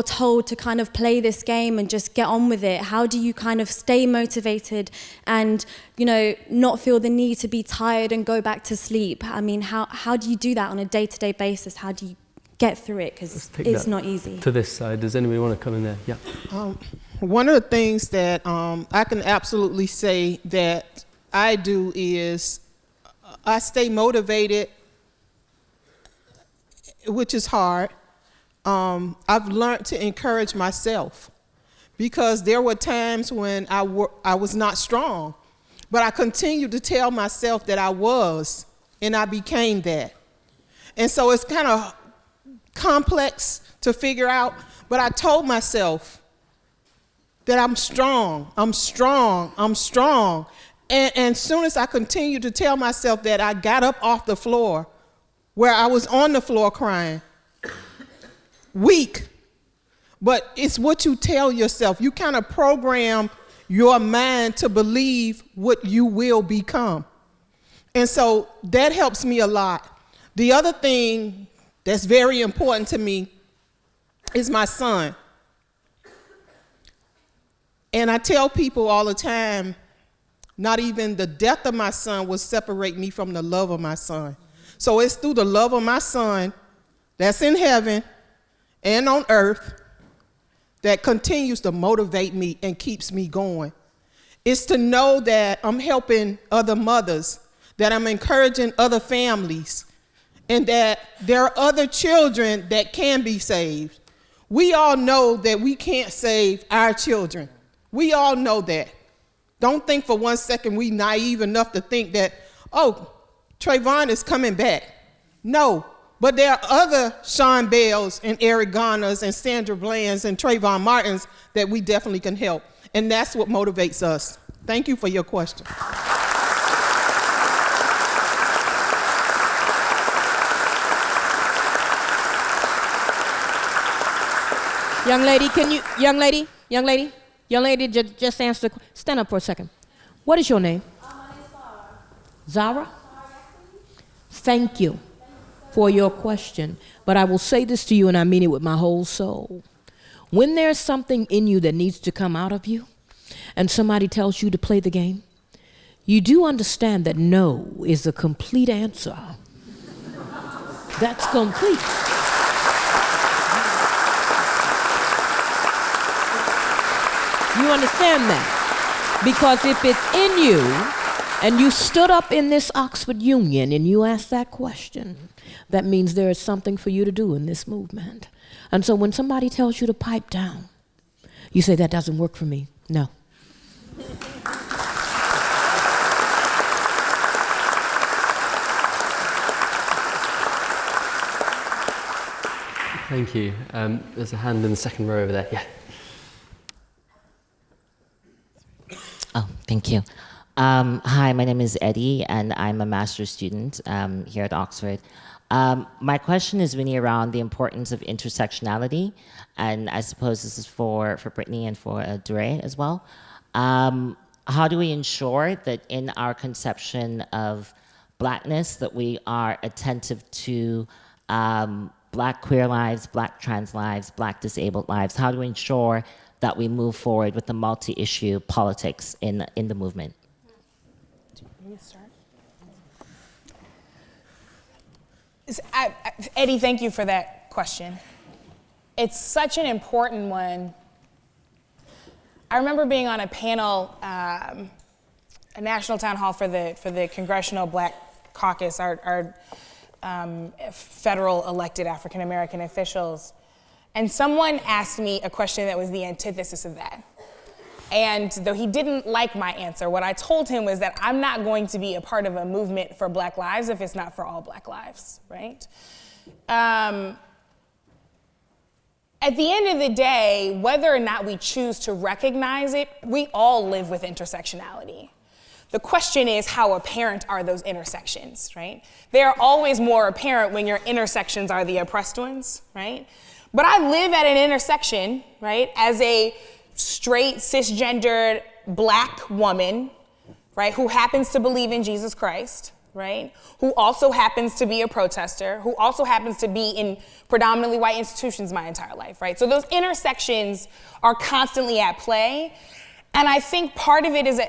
E: told to kind of play this game and just get on with it? How do you kind of stay motivated and, not feel the need to be tired and go back to sleep? I mean, how do you do that on a day-to-day basis? How do you get through it? Because it's not easy.
A: To this side, does anybody want to come in there? Yeah.
F: One of the things that I can absolutely say that I do is I stay motivated, which is hard. I've learned to encourage myself, because there were times when I was not strong, but I continued to tell myself that I was, and I became that. And so it's kind of complex to figure out, but I told myself that I'm strong, I'm strong, I'm strong. And as soon as I continued to tell myself that, I got up off the floor, where I was on the floor crying, weak. But it's what you tell yourself. You kind of program your mind to believe what you will become. And so that helps me a lot. The other thing that's very important to me is my son. And I tell people all the time, not even the death of my son will separate me from the love of my son. So it's through the love of my son that's in heaven and on earth that continues to motivate me and keeps me going. It's to know that I'm helping other mothers, that I'm encouraging other families, and that there are other children that can be saved. We all know that we can't save our children. We all know that. Don't think for 1 second we naive enough to think that, oh, Trayvon is coming back. No, but there are other Sean Bells and Eric Garners and Sandra Blands and Trayvon Martins that we definitely can help. And that's what motivates us. Thank you for your question.
G: Young lady, just answer. Stand up for a second. What is your name?
E: My name is
G: Zara? Thank you for your question. But I will say this to you, and I mean it with my whole soul. When there's something in you that needs to come out of you, and somebody tells you to play the game, you do understand that no is a complete answer. That's complete. You understand that? Because if it's in you, and you stood up in this Oxford Union and you asked that question, that means there is something for you to do in this movement. And so when somebody tells you to pipe down, you say, that doesn't work for me. No.
A: Thank you. There's a hand in the second row over there. Yeah.
H: Oh, thank you. Hi, my name is Eddie, and I'm a master's student here at Oxford. My question is really around the importance of intersectionality, and I suppose this is for Brittany and for Deray as well. How do we ensure that in our conception of Blackness that we are attentive to Black queer lives, Black trans lives, Black disabled lives? How do we ensure that we move forward with the multi-issue politics in the movement?
B: Eddie, thank you for that question. It's such an important one. I remember being on a panel, a national town hall for the Congressional Black Caucus, our federal elected African American officials, and someone asked me a question that was the antithesis of that. And though he didn't like my answer, what I told him was that I'm not going to be a part of a movement for Black lives if it's not for all Black lives, right? At the end of the day, whether or not we choose to recognize it, we all live with intersectionality. The question is, how apparent are those intersections, right? They are always more apparent when your intersections are the oppressed ones, right? But I live at an intersection, right, as a straight, cisgendered Black woman, right, who happens to believe in Jesus Christ, right, who also happens to be a protester, who also happens to be in predominantly white institutions my entire life, right? So those intersections are constantly at play. And I think part of it is,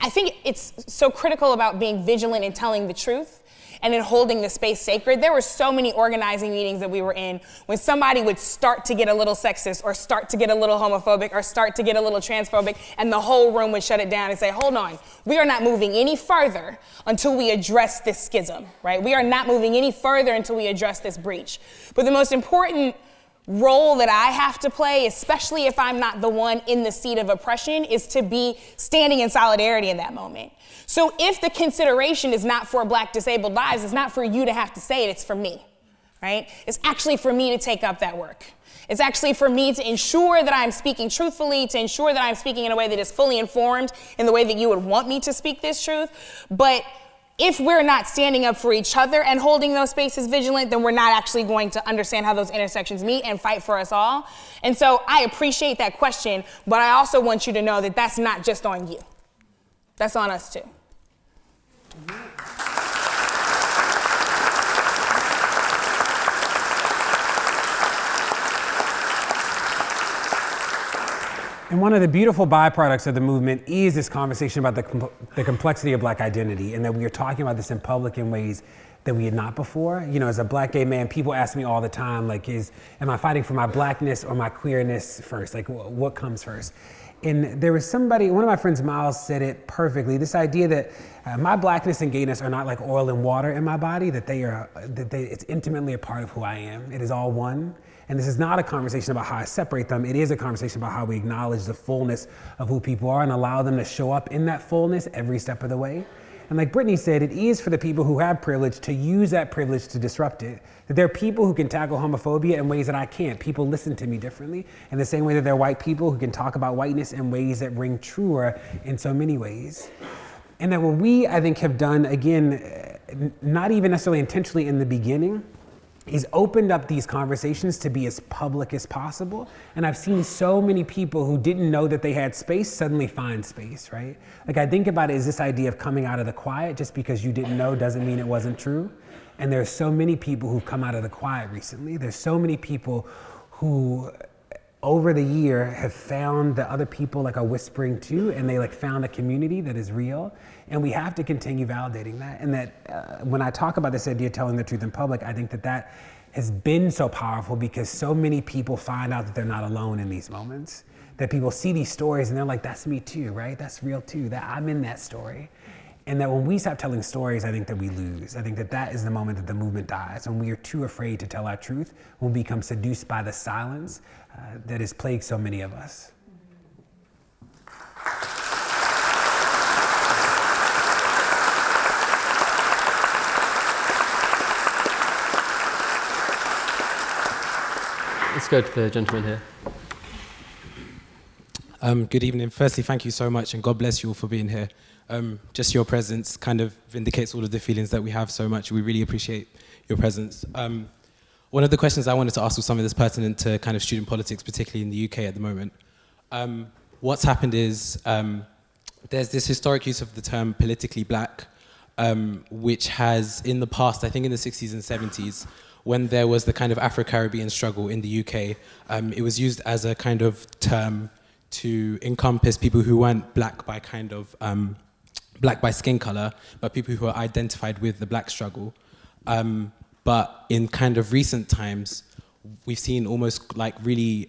B: I think it's so critical about being vigilant and telling the truth and in holding the space sacred. There were so many organizing meetings that we were in when somebody would start to get a little sexist or start to get a little homophobic or start to get a little transphobic, and the whole room would shut it down and say, hold on, we are not moving any further until we address this schism, right? We are not moving any further until we address this breach. But the most important role that I have to play, especially if I'm not the one in the seat of oppression, is to be standing in solidarity in that moment. So if the consideration is not for Black disabled lives, it's not for you to have to say it, it's for me, right? It's actually for me to take up that work. It's actually for me to ensure that I'm speaking truthfully, to ensure that I'm speaking in a way that is fully informed in the way that you would want me to speak this truth. But if we're not standing up for each other and holding those spaces vigilant, then we're not actually going to understand how those intersections meet and fight for us all. And so I appreciate that question, but I also want you to know that that's not just on you. That's on us too.
D: And one of the beautiful byproducts of the movement is this conversation about the complexity of Black identity, and that we are talking about this in public in ways that we had not before. You know, as a Black gay man, people ask me all the time, like, am I fighting for my Blackness or my queerness first? Like, what comes first? And there was somebody, one of my friends, Miles, said it perfectly. This idea that my Blackness and gayness are not like oil and water in my body, that it's intimately a part of who I am. It is all one. And this is not a conversation about how I separate them. It is a conversation about how we acknowledge the fullness of who people are and allow them to show up in that fullness every step of the way. And like Brittany said, it is for the people who have privilege to use that privilege to disrupt it. That there are people who can tackle homophobia in ways that I can't. People listen to me differently. In the same way that there are white people who can talk about whiteness in ways that ring truer in so many ways. And that what we, I think, have done, again, not even necessarily intentionally in the beginning, is opened up these conversations to be as public as possible. And I've seen so many people who didn't know that they had space suddenly find space, right? Like, I think about it as this idea of coming out of the quiet. Just because you didn't know doesn't mean it wasn't true. And there's so many people who've come out of the quiet recently. There's so many people who over the year have found that other people like are whispering too, and they like found a community that is real. And we have to continue validating that. And that when I talk about this idea of telling the truth in public, I think that has been so powerful because so many people find out that they're not alone in these moments. That people see these stories and they're like, that's me too, right? That's real too, that I'm in that story. And that when we stop telling stories, I think that we lose. I think that that is the moment that the movement dies, when we are too afraid to tell our truth, when we become seduced by the silence that has plagued so many of us.
A: Let's go to the gentleman here.
I: Good evening. Firstly, thank you so much, and God bless you all for being here. Just your presence kind of vindicates all of the feelings that we have so much. We really appreciate your presence. One of the questions I wanted to ask was something that's pertinent to kind of student politics, particularly in the UK at the moment. What's happened is there's this historic use of the term politically black, which has in the past, I think in the 60s and 70s, when there was the kind of Afro-Caribbean struggle in the UK, it was used as a kind of term to encompass people who weren't black by kind of black by skin color, but people who are identified with the black struggle. But in kind of recent times, we've seen almost like really,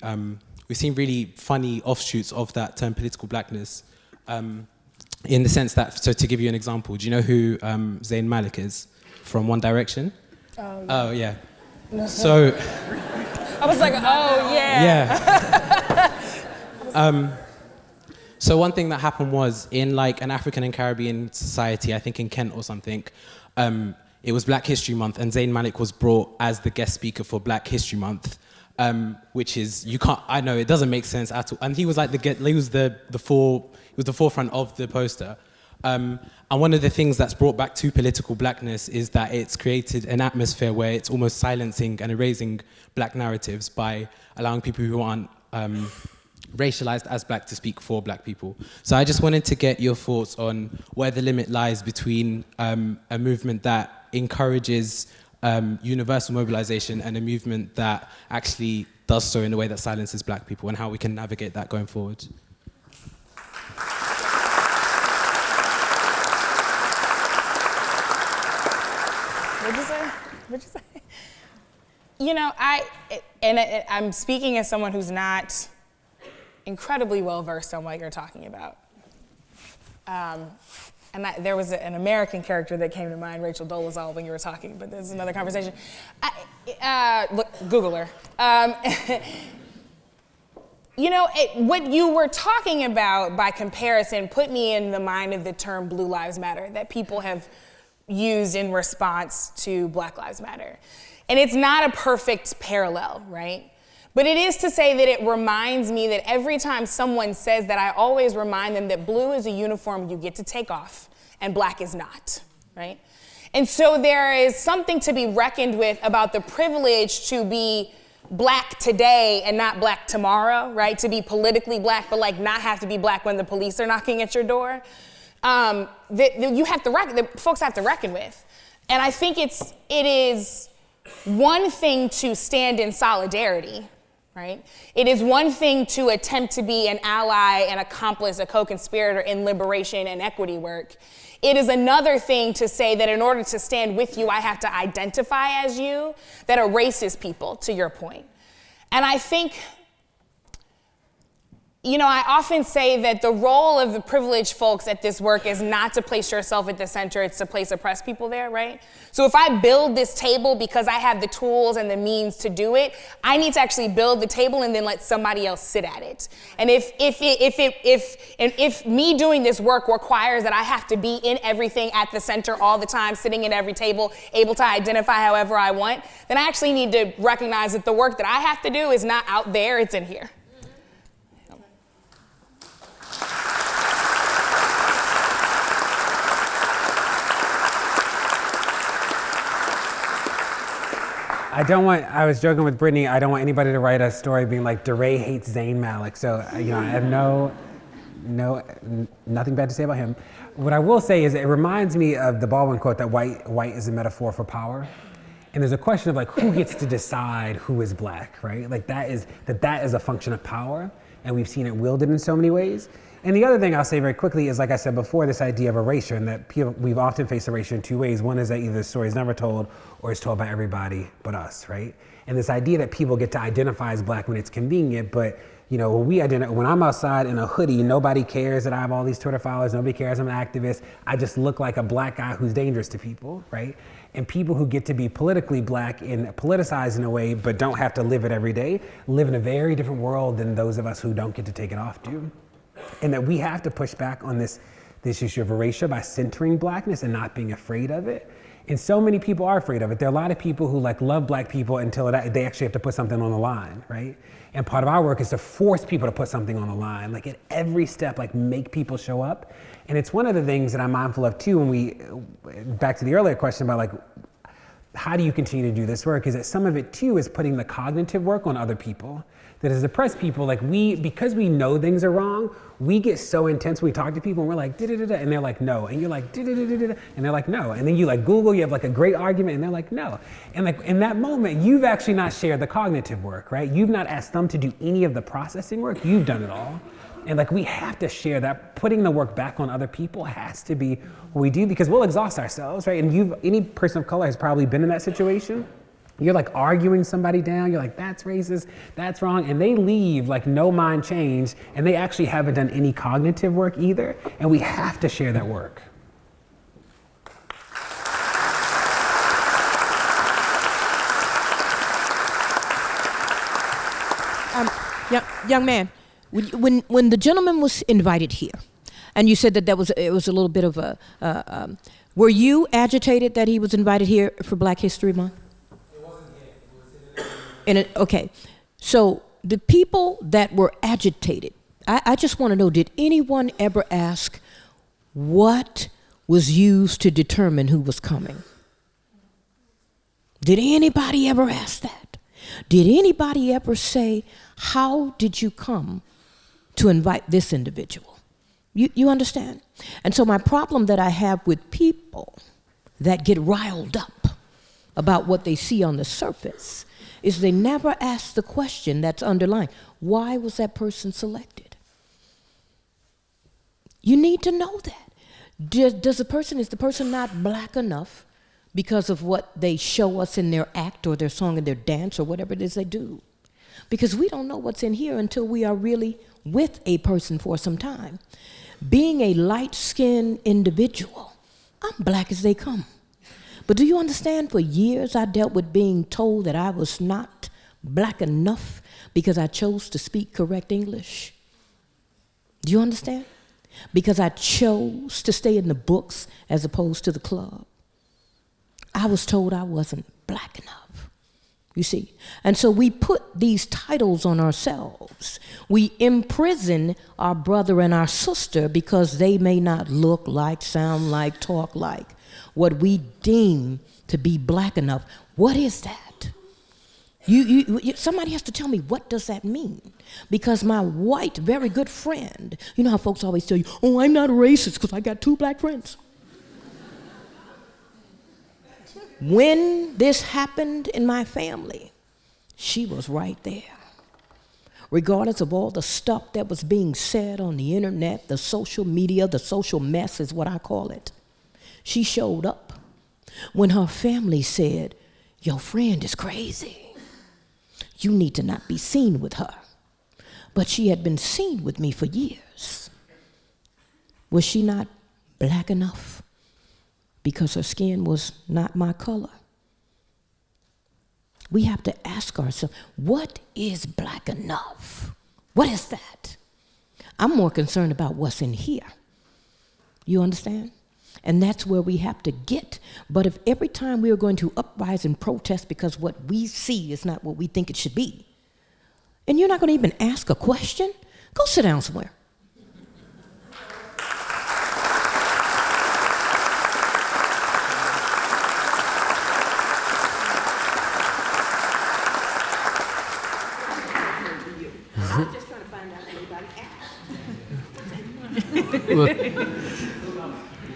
I: we've seen really funny offshoots of that term political blackness, in the sense that, so to give you an example, do you know who Zayn Malik is from One Direction? Oh yeah. No. So
B: I was like, oh yeah.
I: Yeah. So one thing that happened was in like an African and Caribbean society, I think in Kent or something, it was Black History Month, and Zayn Malik was brought as the guest speaker for Black History Month, which is, you can't, I know it doesn't make sense at all. And he was like he was the forefront of the poster. And one of the things that's brought back to political blackness is that it's created an atmosphere where it's almost silencing and erasing black narratives by allowing people who aren't racialized as black to speak for black people. So I just wanted to get your thoughts on where the limit lies between a movement that encourages universal mobilization and a movement that actually does so in a way that silences black people, and how we can navigate that going forward.
B: What'd you say? You know, I'm speaking as someone who's not incredibly well versed on what you're talking about. There was an American character that came to mind, Rachel Dolezal, when you were talking, but there's another conversation. Look, Google her. You know, what you were talking about by comparison put me in the mind of the term Blue Lives Matter that people have used in response to Black Lives Matter. And it's not a perfect parallel, right? But it is to say that it reminds me that every time someone says that, I always remind them that blue is a uniform you get to take off and black is not, right? And so there is something to be reckoned with about the privilege to be black today and not black tomorrow, right? To be politically black, but like not have to be black when the police are knocking at your door. That folks have to reckon with. And I think it is one thing to stand in solidarity, right? It is one thing to attempt to be an ally, an accomplice, a co-conspirator in liberation and equity work. It is another thing to say that in order to stand with you, I have to identify as you, that erases people, to your point. And I think, you know, I often say that the role of the privileged folks at this work is not to place yourself at the center, it's to place oppressed people there, right? So if I build this table because I have the tools and the means to do it, I need to actually build the table and then let somebody else sit at it. And if me doing this work requires that I have to be in everything at the center all the time, sitting at every table, able to identify however I want, then I actually need to recognize that the work that I have to do is not out there, it's in here.
D: I was joking with Brittany, I don't want anybody to write a story being like, Deray hates Zayn Malik. So, you know, I have nothing bad to say about him. What I will say is it reminds me of the Baldwin quote that white is a metaphor for power. And there's a question of like, who gets to decide who is black, right? Like that is a function of power. And we've seen it wielded in so many ways. And the other thing I'll say very quickly is, like I said before, this idea of erasure, and that we've often faced erasure in two ways. One is that either the story is never told or it's told by everybody but us, right? And this idea that people get to identify as Black when it's convenient, but you know, when I'm outside in a hoodie, nobody cares that I have all these Twitter followers, nobody cares I'm an activist. I just look like a Black guy who's dangerous to people, right? And people who get to be politically Black and politicized in a way, but don't have to live it every day, live in a very different world than those of us who don't get to take it off do. And that we have to push back on this issue of erasure by centering Blackness and not being afraid of it. And so many people are afraid of it. There are a lot of people who like love Black people until they actually have to put something on the line, right? And part of our work is to force people to put something on the line, like at every step, like make people show up. And it's one of the things that I'm mindful of too back to the earlier question about like, how do you continue to do this work, is that some of it too is putting the cognitive work on other people. That as oppressed people, like because we know things are wrong, we get so intense when we talk to people and we're like, da-da-da-da, and they're like, no. And you're like, da-da-da-da-da, and they're like, no. And then you like Google, you have like a great argument, and they're like, no. And like in that moment, you've actually not shared the cognitive work, right? You've not asked them to do any of the processing work, you've done it all. And like we have to share that. Putting the work back on other people has to be what we do, because we'll exhaust ourselves, right? And any person of color has probably been in that situation. You're like arguing somebody down, you're like, that's racist, that's wrong, and they leave like no mind changed, and they actually haven't done any cognitive work either, and we have to share that work.
G: Young man, when the gentleman was invited here, and you said that it was a little bit of were you agitated that he was invited here for Black History Month? Okay, so the people that were agitated, I just want to know, did anyone ever ask what was used to determine who was coming? Did anybody ever ask that? Did anybody ever say, how did you come to invite this individual? You understand? And so my problem that I have with people that get riled up about what they see on the surface is they never ask the question that's underlying. Why was that person selected? You need to know that. Is the person not Black enough because of what they show us in their act or their song and their dance or whatever it is they do? Because we don't know what's in here until we are really with a person for some time. Being a light-skinned individual, I'm Black as they come. But do you understand, for years I dealt with being told that I was not Black enough because I chose to speak correct English. Do you understand? Because I chose to stay in the books as opposed to the club. I was told I wasn't Black enough, you see. And so we put these titles on ourselves. We imprison our brother and our sister because they may not look like, sound like, talk like what we deem to be Black enough. What is that? Somebody has to tell me, what does that mean? Because my white, very good friend, you know how folks always tell you, oh, I'm not a racist because I got 2 Black friends. When this happened in my family, she was right there. Regardless of all the stuff that was being said on the internet, the social media, the social mess is what I call it. She showed up when her family said, your friend is crazy. You need to not be seen with her. But she had been seen with me for years. Was she not Black enough? Because her skin was not my color. We have to ask ourselves, what is Black enough? What is that? I'm more concerned about what's in here. You understand? And that's where we have to get. But if every time we are going to uprise and protest because what we see is not what we think it should be, and you're not going to even ask a question, go sit down somewhere. I'm just trying to find out if anybody asked.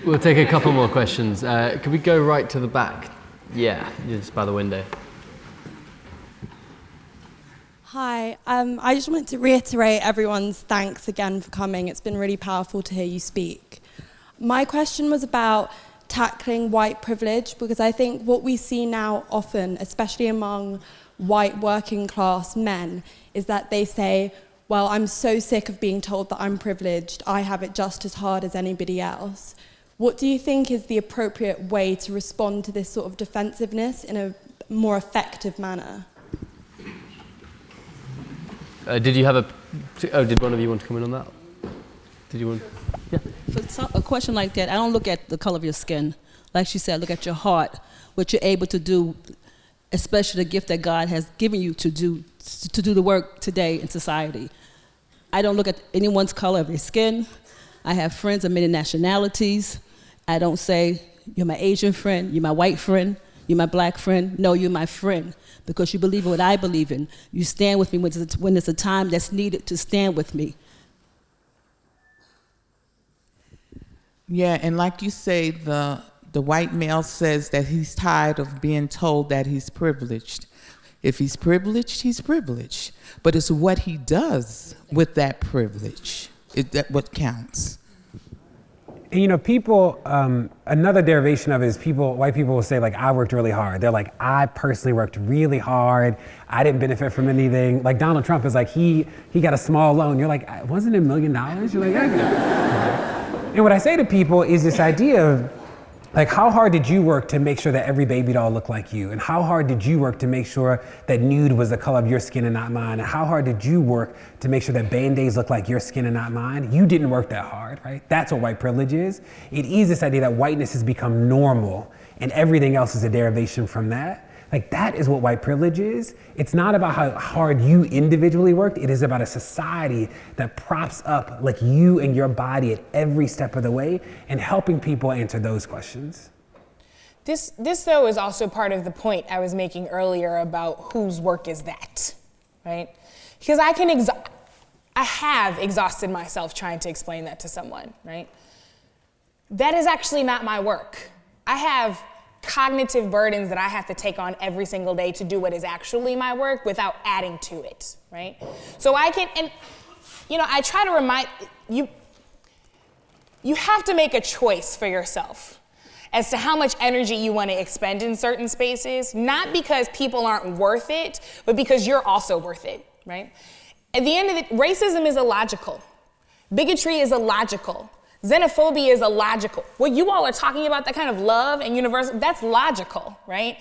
A: We'll take a couple more questions. Could we go right to the back? Yeah, just by the window.
J: Hi, I just wanted to reiterate everyone's thanks again for coming. It's been really powerful to hear you speak. My question was about tackling white privilege, because I think what we see now often, especially among white working class men, is that they say, well, I'm so sick of being told that I'm privileged, I have it just as hard as anybody else. What do you think is the appropriate way to respond to this sort of defensiveness in a more effective manner?
A: Did you have did one of you want to come in on that? Did you want? Yeah.
K: For a question like that, I don't look at the color of your skin. Like she said, look at your heart, what you're able to do, especially the gift that God has given you to do the work today in society. I don't look at anyone's color of their skin. I have friends of many nationalities. I don't say, you're my Asian friend, you're my white friend, you're my black friend. No, you're my friend, because you believe in what I believe in. You stand with me when there's a time that's needed to stand with me.
L: Yeah, and like you say, the white male says that he's tired of being told that he's privileged. If he's privileged, he's privileged. But it's what he does with that privilege that what counts.
D: And, you know, people, another derivation of it is white people will say, like, I worked really hard. They're like, I personally worked really hard. I didn't benefit from anything. Like Donald Trump is like, he got a small loan. You're like, wasn't it $1 million? You're like, And what I say to people is this idea of, like, how hard did you work to make sure that every baby doll looked like you? And how hard did you work to make sure that nude was the color of your skin and not mine? And how hard did you work to make sure that Band-Aids look like your skin and not mine? You didn't work that hard, right? That's what white privilege is. It is this idea that whiteness has become normal and everything else is a derivation from that. Like, that is what white privilege is. It's not about how hard you individually worked. It is about a society that props up, like, you and your body at every step of the way and helping people answer those questions.
B: This though is also part of the point I was making earlier about whose work is that, right? Because I have exhausted myself trying to explain that to someone, right? That is actually not my work. I have cognitive burdens that I have to take on every single day to do what is actually my work without adding to it, right? So I can, and you know, I try to remind you, you have to make a choice for yourself as to how much energy you want to expend in certain spaces, not because people aren't worth it, but because you're also worth it, right? At the end of it, racism is illogical. Bigotry is illogical. Xenophobia is illogical. What you all are talking about, that kind of love and universal, that's logical, right?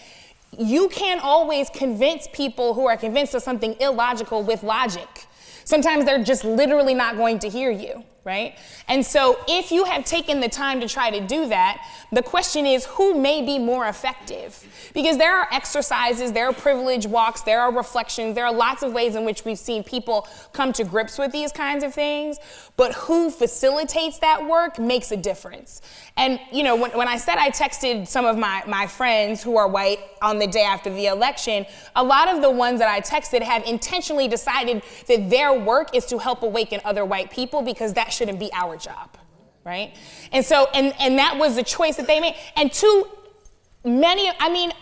B: You can't always convince people who are convinced of something illogical with logic. Sometimes they're just literally not going to hear you, right? And so if you have taken the time to try to do that, the question is, who may be more effective? Because there are exercises, there are privilege walks, there are reflections, there are lots of ways in which we've seen people come to grips with these kinds of things, but who facilitates that work makes a difference. And you know, when I said I texted some of my friends who are white on the day after the election, a lot of the ones that I texted have intentionally decided that their work is to help awaken other white people because that shouldn't be our job, right? And so, and that was the choice that they made. And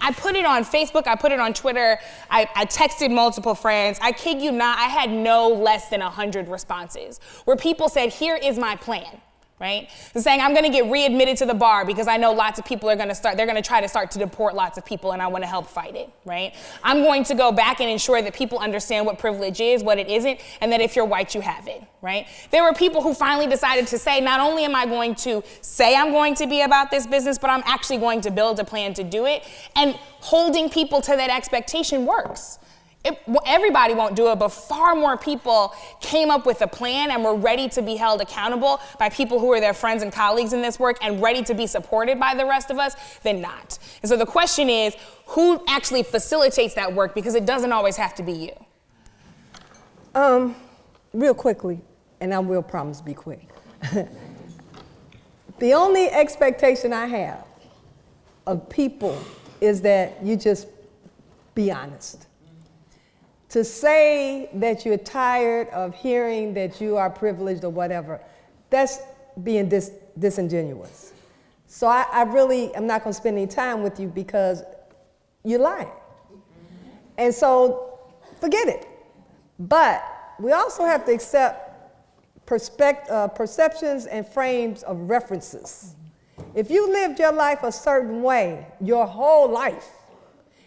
B: I put it on Facebook, I put it on Twitter, I texted multiple friends. I kid you not, I had no less than 100 responses where people said, here is my plan, right? So saying, I'm gonna get readmitted to the bar because I know lots of people are gonna try to start to deport lots of people and I wanna help fight it, right? I'm going to go back and ensure that people understand what privilege is, what it isn't, and that if you're white, you have it, right? There were people who finally decided to say, not only am I going to say I'm going to be about this business, but I'm actually going to build a plan to do it. And holding people to that expectation works. Everybody won't do it, but far more people came up with a plan and were ready to be held accountable by people who are their friends and colleagues in this work and ready to be supported by the rest of us than not. And so the question is, who actually facilitates that work? Because it doesn't always have to be you.
C: Real quickly, and I will promise be quick. The only expectation I have of people is that you just be honest. To say that you're tired of hearing that you are privileged or whatever, that's being disingenuous. So I really am not going to spend any time with you because you're lying. And so forget it. But we also have to accept perceptions and frames of references. If you lived your life a certain way your whole life,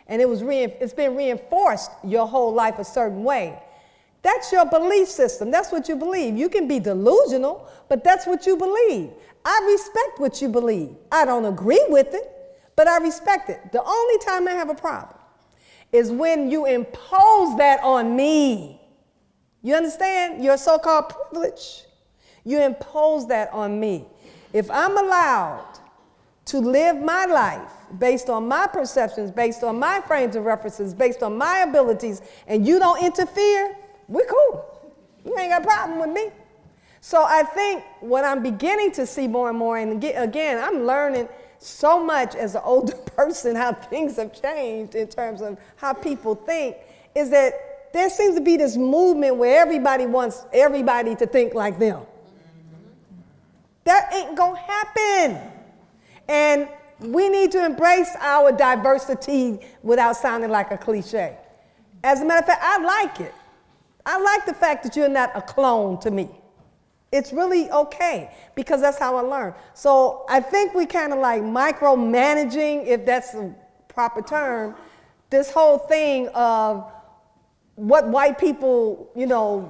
C: and it's been reinforced your whole life a certain way, that's your belief system. That's what you believe. You can be delusional, but that's what you believe. I respect what you believe. I don't agree with it, but I respect it. The only time I have a problem is when you impose that on me. You understand? Your so-called privilege. You impose that on me. If I'm allowed to live my life based on my perceptions, based on my frames of references, based on my abilities, and you don't interfere, we're cool. You ain't got a problem with me. So I think what I'm beginning to see more and more, and again, I'm learning so much as an older person how things have changed in terms of how people think, is that there seems to be this movement where everybody wants everybody to think like them. That ain't gonna happen. And we need to embrace our diversity without sounding like a cliche. As a matter of fact, I like it. I like the fact that you're not a clone to me. It's really okay, because that's how I learn. So I think we kind of like micromanaging, if that's the proper term, this whole thing of what white people,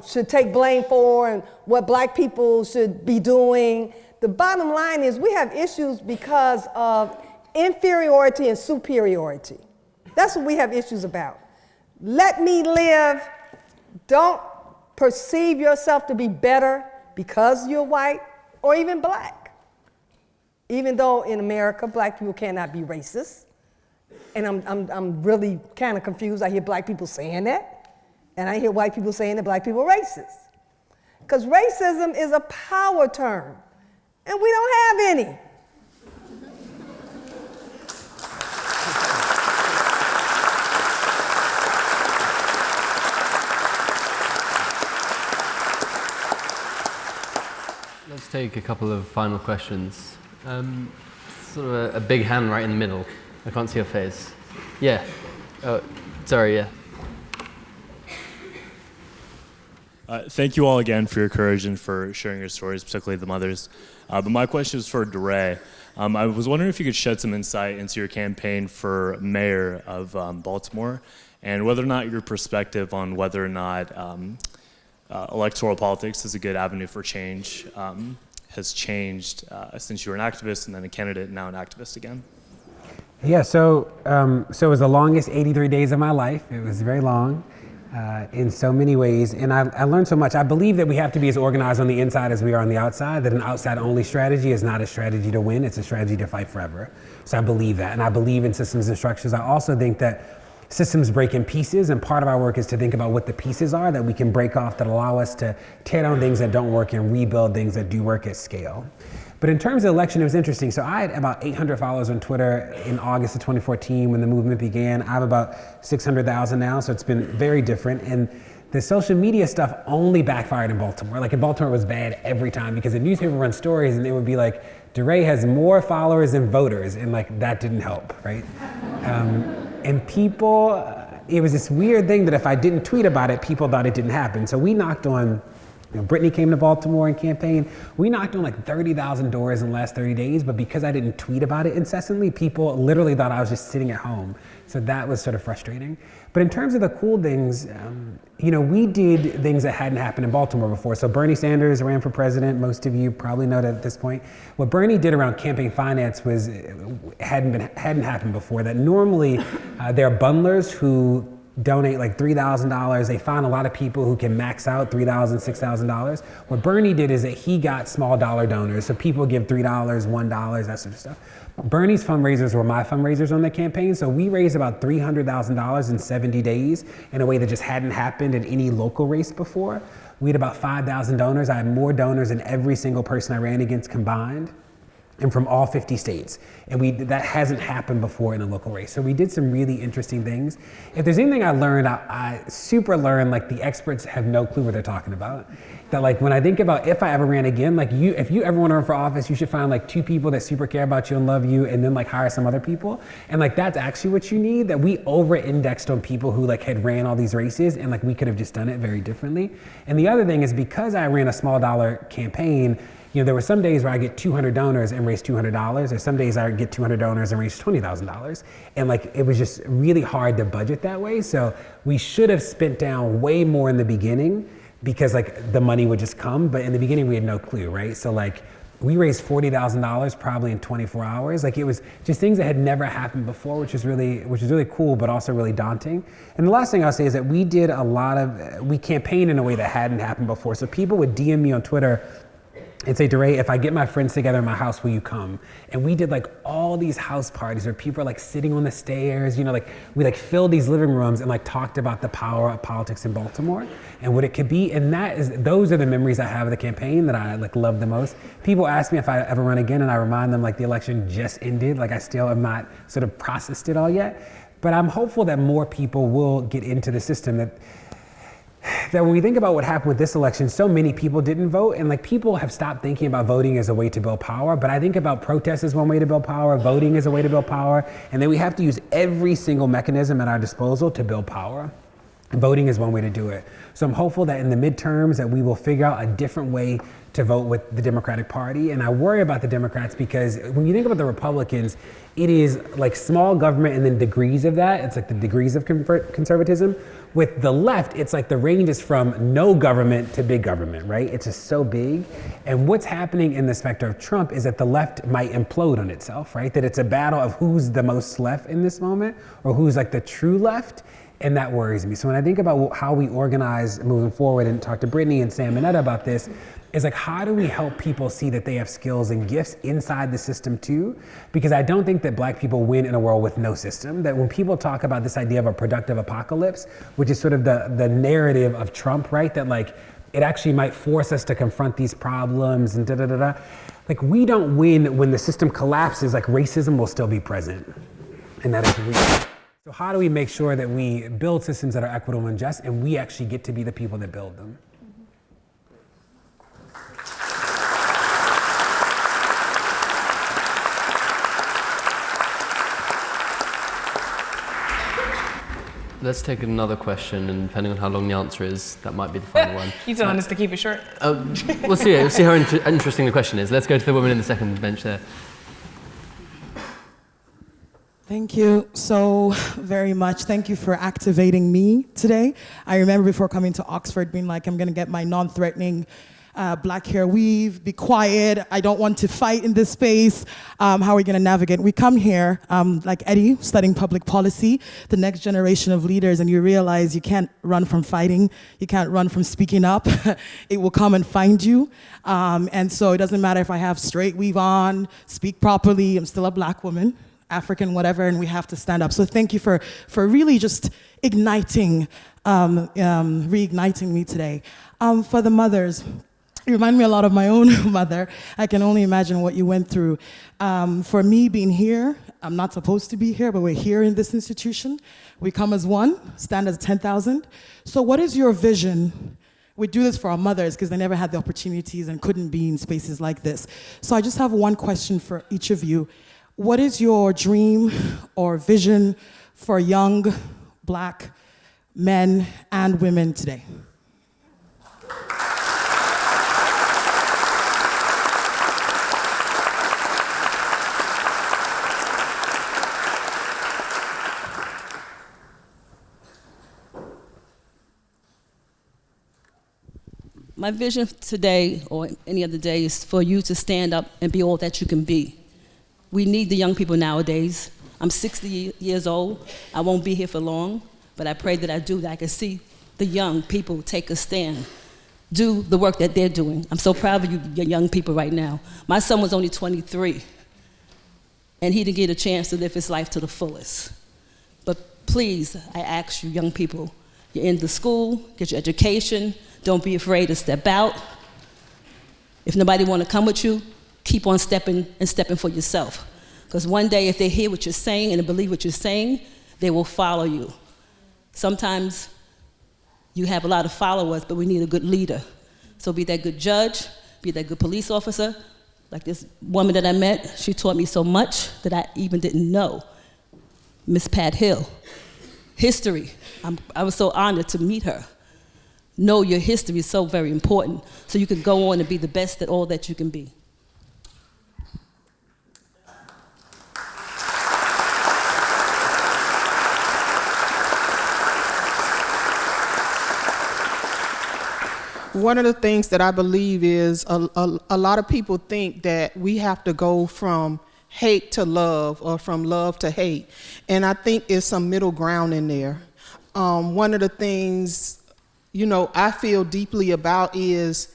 C: should take blame for and what black people should be doing. The bottom line is we have issues because of inferiority and superiority. That's what we have issues about. Let me live. Don't perceive yourself to be better because you're white or even black. Even though in America, black people cannot be racist. And I'm really kind of confused. I hear black people saying that, and I hear white people saying that black people are racist. Because racism is a power term, and we don't have any.
A: Let's take a couple of final questions. Sort of a big hand right in the middle. I can't see your face. Yeah. Oh, sorry, yeah.
M: Thank you all again for your courage and for sharing your stories, particularly the mothers. But my question is for Deray. I was wondering if you could shed some insight into your campaign for mayor of Baltimore, and whether or not your perspective on whether or not electoral politics is a good avenue for change has changed since you were an activist and then a candidate and now an activist again.
D: Yeah, so it was the longest 83 days of my life. It was very long in so many ways, and I learned so much. I believe that we have to be as organized on the inside as we are on the outside, that an outside-only strategy is not a strategy to win, it's a strategy to fight forever. So I believe that, and I believe in systems and structures. I also think that systems break in pieces, and part of our work is to think about what the pieces are that we can break off that allow us to tear down things that don't work and rebuild things that do work at scale. But in terms of election, it was interesting. So I had about 800 followers on Twitter in August of 2014 when the movement began. I have about 600,000 now, so it's been very different. And the social media stuff only backfired in Baltimore. Like in Baltimore, it was bad every time because the newspaper run stories and it would be like, Deray has more followers than voters, and like that didn't help, right? And people, it was this weird thing that if I didn't tweet about it, people thought it didn't happen. So we knocked on, Brittany came to Baltimore and campaigned. We knocked on like 30,000 doors in the last 30 days, but because I didn't tweet about it incessantly, people literally thought I was just sitting at home. So that was sort of frustrating. But in terms of the cool things, we did things that hadn't happened in Baltimore before. So Bernie Sanders ran for president. Most of you probably know that at this point. What Bernie did around campaign finance hadn't happened before. That normally there are bundlers who donate like $3,000. They find a lot of people who can max out $3,000, $6,000. What Bernie did is that he got small dollar donors. So people give $3, $1, that sort of stuff. Bernie's fundraisers were my fundraisers on the campaign. So we raised about $300,000 in 70 days in a way that just hadn't happened in any local race before. We had about 5,000 donors. I had more donors than every single person I ran against combined. and from all 50 states. And that hasn't happened before in a local race. So we did some really interesting things. If there's anything I learned, I super learned, like, the experts have no clue what they're talking about. That, like, when I think about if I ever ran again, like, if you ever want to run for office, you should find like 2 people that super care about you and love you, and then like hire some other people. And like, that's actually what you need. That we over-indexed on people who like had ran all these races, and like we could have just done it very differently. And the other thing is, because I ran a small dollar campaign, you know, there were some days where I get 200 donors and raise $200, or some days I get 200 donors and raise $20,000. And like, it was just really hard to budget that way. So we should have spent down way more in the beginning, because like the money would just come. But in the beginning we had no clue, right? So like, we raised $40,000 probably in 24 hours. Like, it was just things that had never happened before, which is really cool, but also really daunting. And the last thing I'll say is that we campaigned in a way that hadn't happened before. So people would DM me on Twitter and say, Deray, if I get my friends together in my house, will you come? And we did like all these house parties where people are like sitting on the stairs, you know, like we like filled these living rooms and like talked about the power of politics in Baltimore and what it could be. And those are the memories I have of the campaign that I like love the most. People ask me if I ever run again, and I remind them like the election just ended. Like, I still have not sort of processed it all yet, but I'm hopeful that more people will get into the system. That when we think about what happened with this election, so many people didn't vote, and like, people have stopped thinking about voting as a way to build power. But I think about protest as one way to build power, voting as a way to build power, and then we have to use every single mechanism at our disposal to build power. And voting is one way to do it. So I'm hopeful that in the midterms that we will figure out a different way to vote with the Democratic Party. And I worry about the Democrats because when you think about the Republicans, it is like small government and then degrees of that. It's like the degrees of conservatism. With the left, it's like the range is from no government to big government, right? It's just so big. And what's happening in the specter of Trump is that the left might implode on itself, right? That it's a battle of who's the most left in this moment, or who's like the true left. And that worries me. So when I think about how we organize moving forward, and talk to Brittany and Sam and Etta about this, is like, how do we help people see that they have skills and gifts inside the system too? Because I don't think that Black people win in a world with no system. That when people talk about this idea of a productive apocalypse, which is sort of the narrative of Trump, right? That like, it actually might force us to confront these problems and da-da-da-da. Like, we don't win when the system collapses. Like, racism will still be present. And that is real. So how do we make sure that we build systems that are equitable and just, and we actually get to be the people that build them?
A: Let's take another question, and depending on how long the answer is, that might be the final one.
B: You telling us to keep it short?
A: We'll see how interesting the question is. Let's go to the woman in the second bench there.
N: Thank you so very much. Thank you for activating me today. I remember before coming to Oxford being like, I'm gonna get my non-threatening black hair weave, be quiet, I don't want to fight in this space. How are we gonna navigate? We come here, like Eddie, studying public policy, the next generation of leaders, and you realize you can't run from fighting, you can't run from speaking up. It will come and find you. And so it doesn't matter if I have straight weave on, speak properly, I'm still a black woman, African, whatever, and we have to stand up. So thank you for really just igniting, reigniting me today. For the mothers, you remind me a lot of my own mother. I can only imagine what you went through. For me being here, I'm not supposed to be here, but we're here in this institution. We come as one, stand as 10,000. So what is your vision? We do this for our mothers because they never had the opportunities and couldn't be in spaces like this. So I just have one question for each of you. What is your dream or vision for young black men and women today?
K: My vision today, or any other day, is for you to stand up and be all that you can be. We need the young people nowadays. I'm 60 years old. I won't be here for long, but I pray that I do, that I can see the young people take a stand, do the work that they're doing. I'm so proud of you young people right now. My son was only 23, and he didn't get a chance to live his life to the fullest. But please, I ask you young people, you're in the school, get your education, don't be afraid to step out. If nobody want to come with you, keep on stepping for yourself. Because one day if they hear what you're saying and believe what you're saying, they will follow you. Sometimes you have a lot of followers, but we need a good leader. So be that good judge, be that good police officer. Like this woman that I met, she taught me so much that I even didn't know. Miss Pat Hill. History. I was so honored to meet her. Know your history is so very important, so you can go on and be the best at all that you can be.
F: One of the things that I believe is a lot of people think that we have to go from hate to love or from love to hate. And I think there's some middle ground in there. One of the things, you know, I feel deeply about is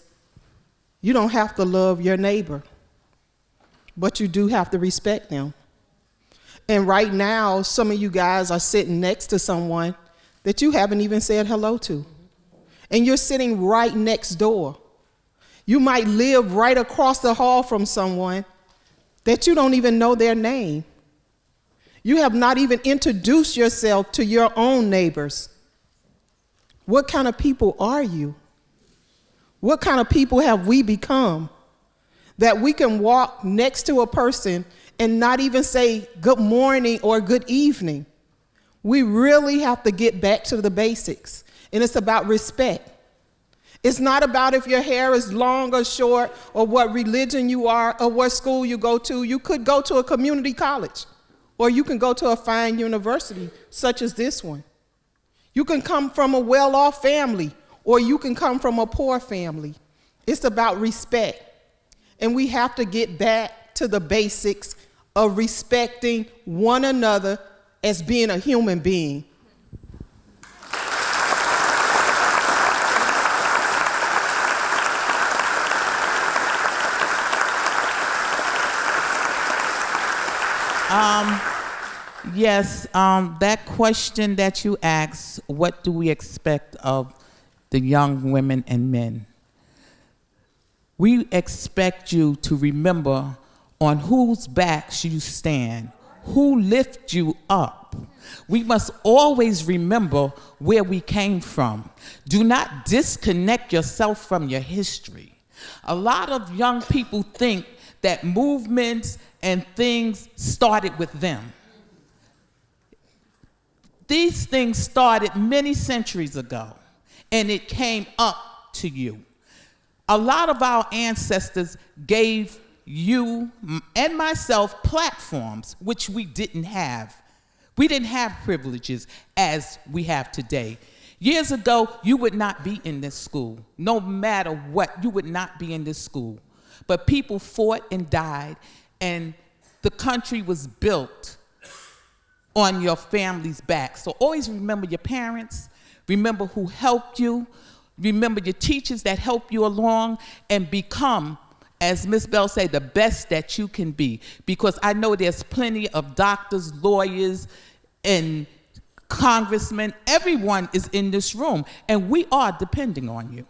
F: you don't have to love your neighbor, but you do have to respect them. And right now, some of you guys are sitting next to someone that you haven't even said hello to. And you're sitting right next door. You might live right across the hall from someone that you don't even know their name. You have not even introduced yourself to your own neighbors. What kind of people are you? What kind of people have we become that we can walk next to a person and not even say good morning or good evening? We really have to get back to the basics. And it's about respect. It's not about if your hair is long or short or what religion you are or what school you go to. You could go to a community college or you can go to a fine university such as this one. You can come from a well-off family or you can come from a poor family. It's about respect. And we have to get back to the basics of respecting one another as being a human being.
L: Yes, that question that you asked, what do we expect of the young women and men? We expect you to remember on whose backs you stand, who lift you up. We must always remember where we came from. Do not disconnect yourself from your history. A lot of young people think that movements and things started with them. These things started many centuries ago, and it came up to you. A lot of our ancestors gave you and myself platforms, which we didn't have. We didn't have privileges as we have today. Years ago, you would not be in this school. No matter what, you would not be in this school. But people fought and died, and the country was built on your family's back. So always remember your parents, remember who helped you, remember your teachers that helped you along, and become, as Ms. Bell said, the best that you can be. Because I know there's plenty of doctors, lawyers, and congressmen. Everyone is in this room, and we are depending on you.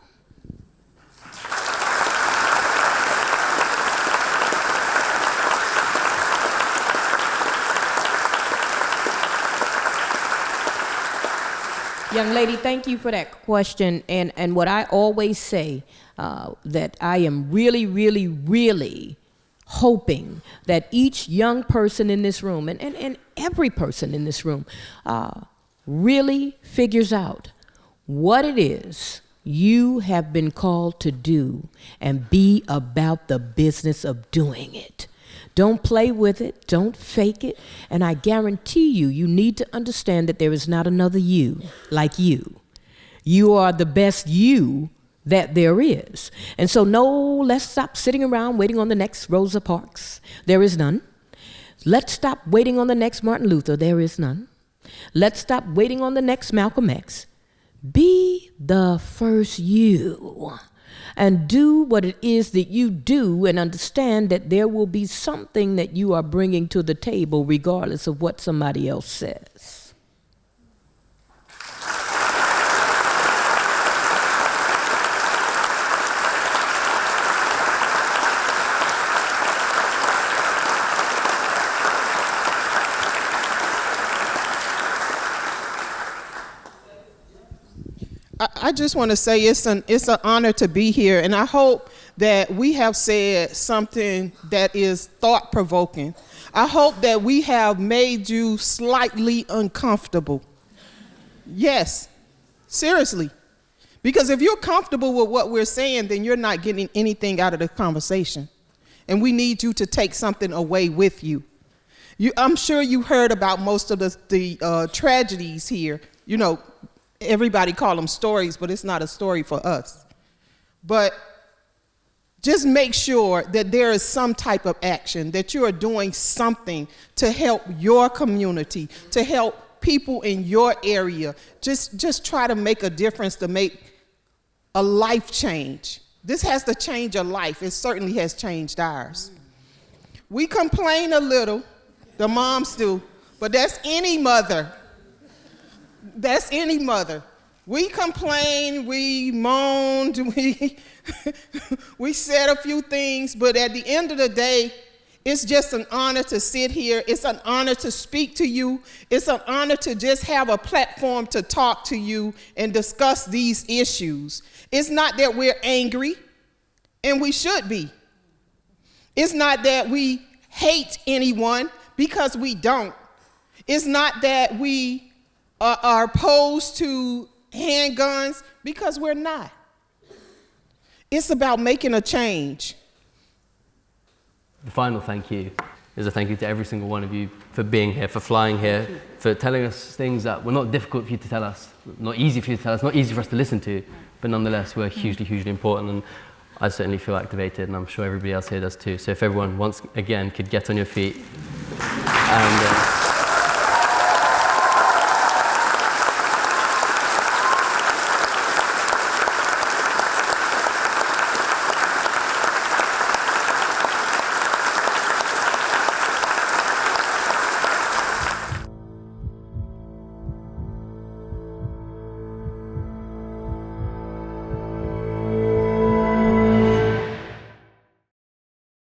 G: Young lady, thank you for that question. And what I always say, that I am really, really, really hoping that each young person in this room, and every person in this room, really figures out what it is you have been called to do and be about the business of doing it. Don't play with it. Don't fake it. And I guarantee you, you need to understand that there is not another you like you. You are the best you that there is. And so, no, let's stop sitting around waiting on the next Rosa Parks. There is none. Let's stop waiting on the next Martin Luther. There is none. Let's stop waiting on the next Malcolm X. Be the first you. And do what it is that you do, and understand that there will be something that you are bringing to the table regardless of what somebody else says.
F: I just want to say it's an honor to be here, and I hope that we have said something that is thought-provoking. I hope that we have made you slightly uncomfortable. Yes, seriously. Because if you're comfortable with what we're saying, then you're not getting anything out of the conversation. And we need you to take something away with you. I'm sure you heard about most of the tragedies here. You know, everybody call them stories, but it's not a story for us. But just make sure that there is some type of action, that you are doing something to help your community, to help people in your area. Just try to make a difference, to make a life change. This has to change a life. It certainly has changed ours. We complain a little, the moms do, but that's any mother. That's any mother. We complain, we moaned, we said a few things, but at the end of the day, it's just an honor to sit here. It's an honor to speak to you. It's an honor to just have a platform to talk to you and discuss these issues. It's not that we're angry, and we should be. It's not that we hate anyone, because we don't. It's not that we are opposed to handguns, because we're not. It's about making a change.
A: The final thank you is a thank you to every single one of you for being here, for flying here, for telling us things that were not difficult for you to tell us, not easy for you to tell us, not easy for us to listen to, but nonetheless were hugely, hugely important. And I certainly feel activated, and I'm sure everybody else here does too. So if everyone once again could get on your feet and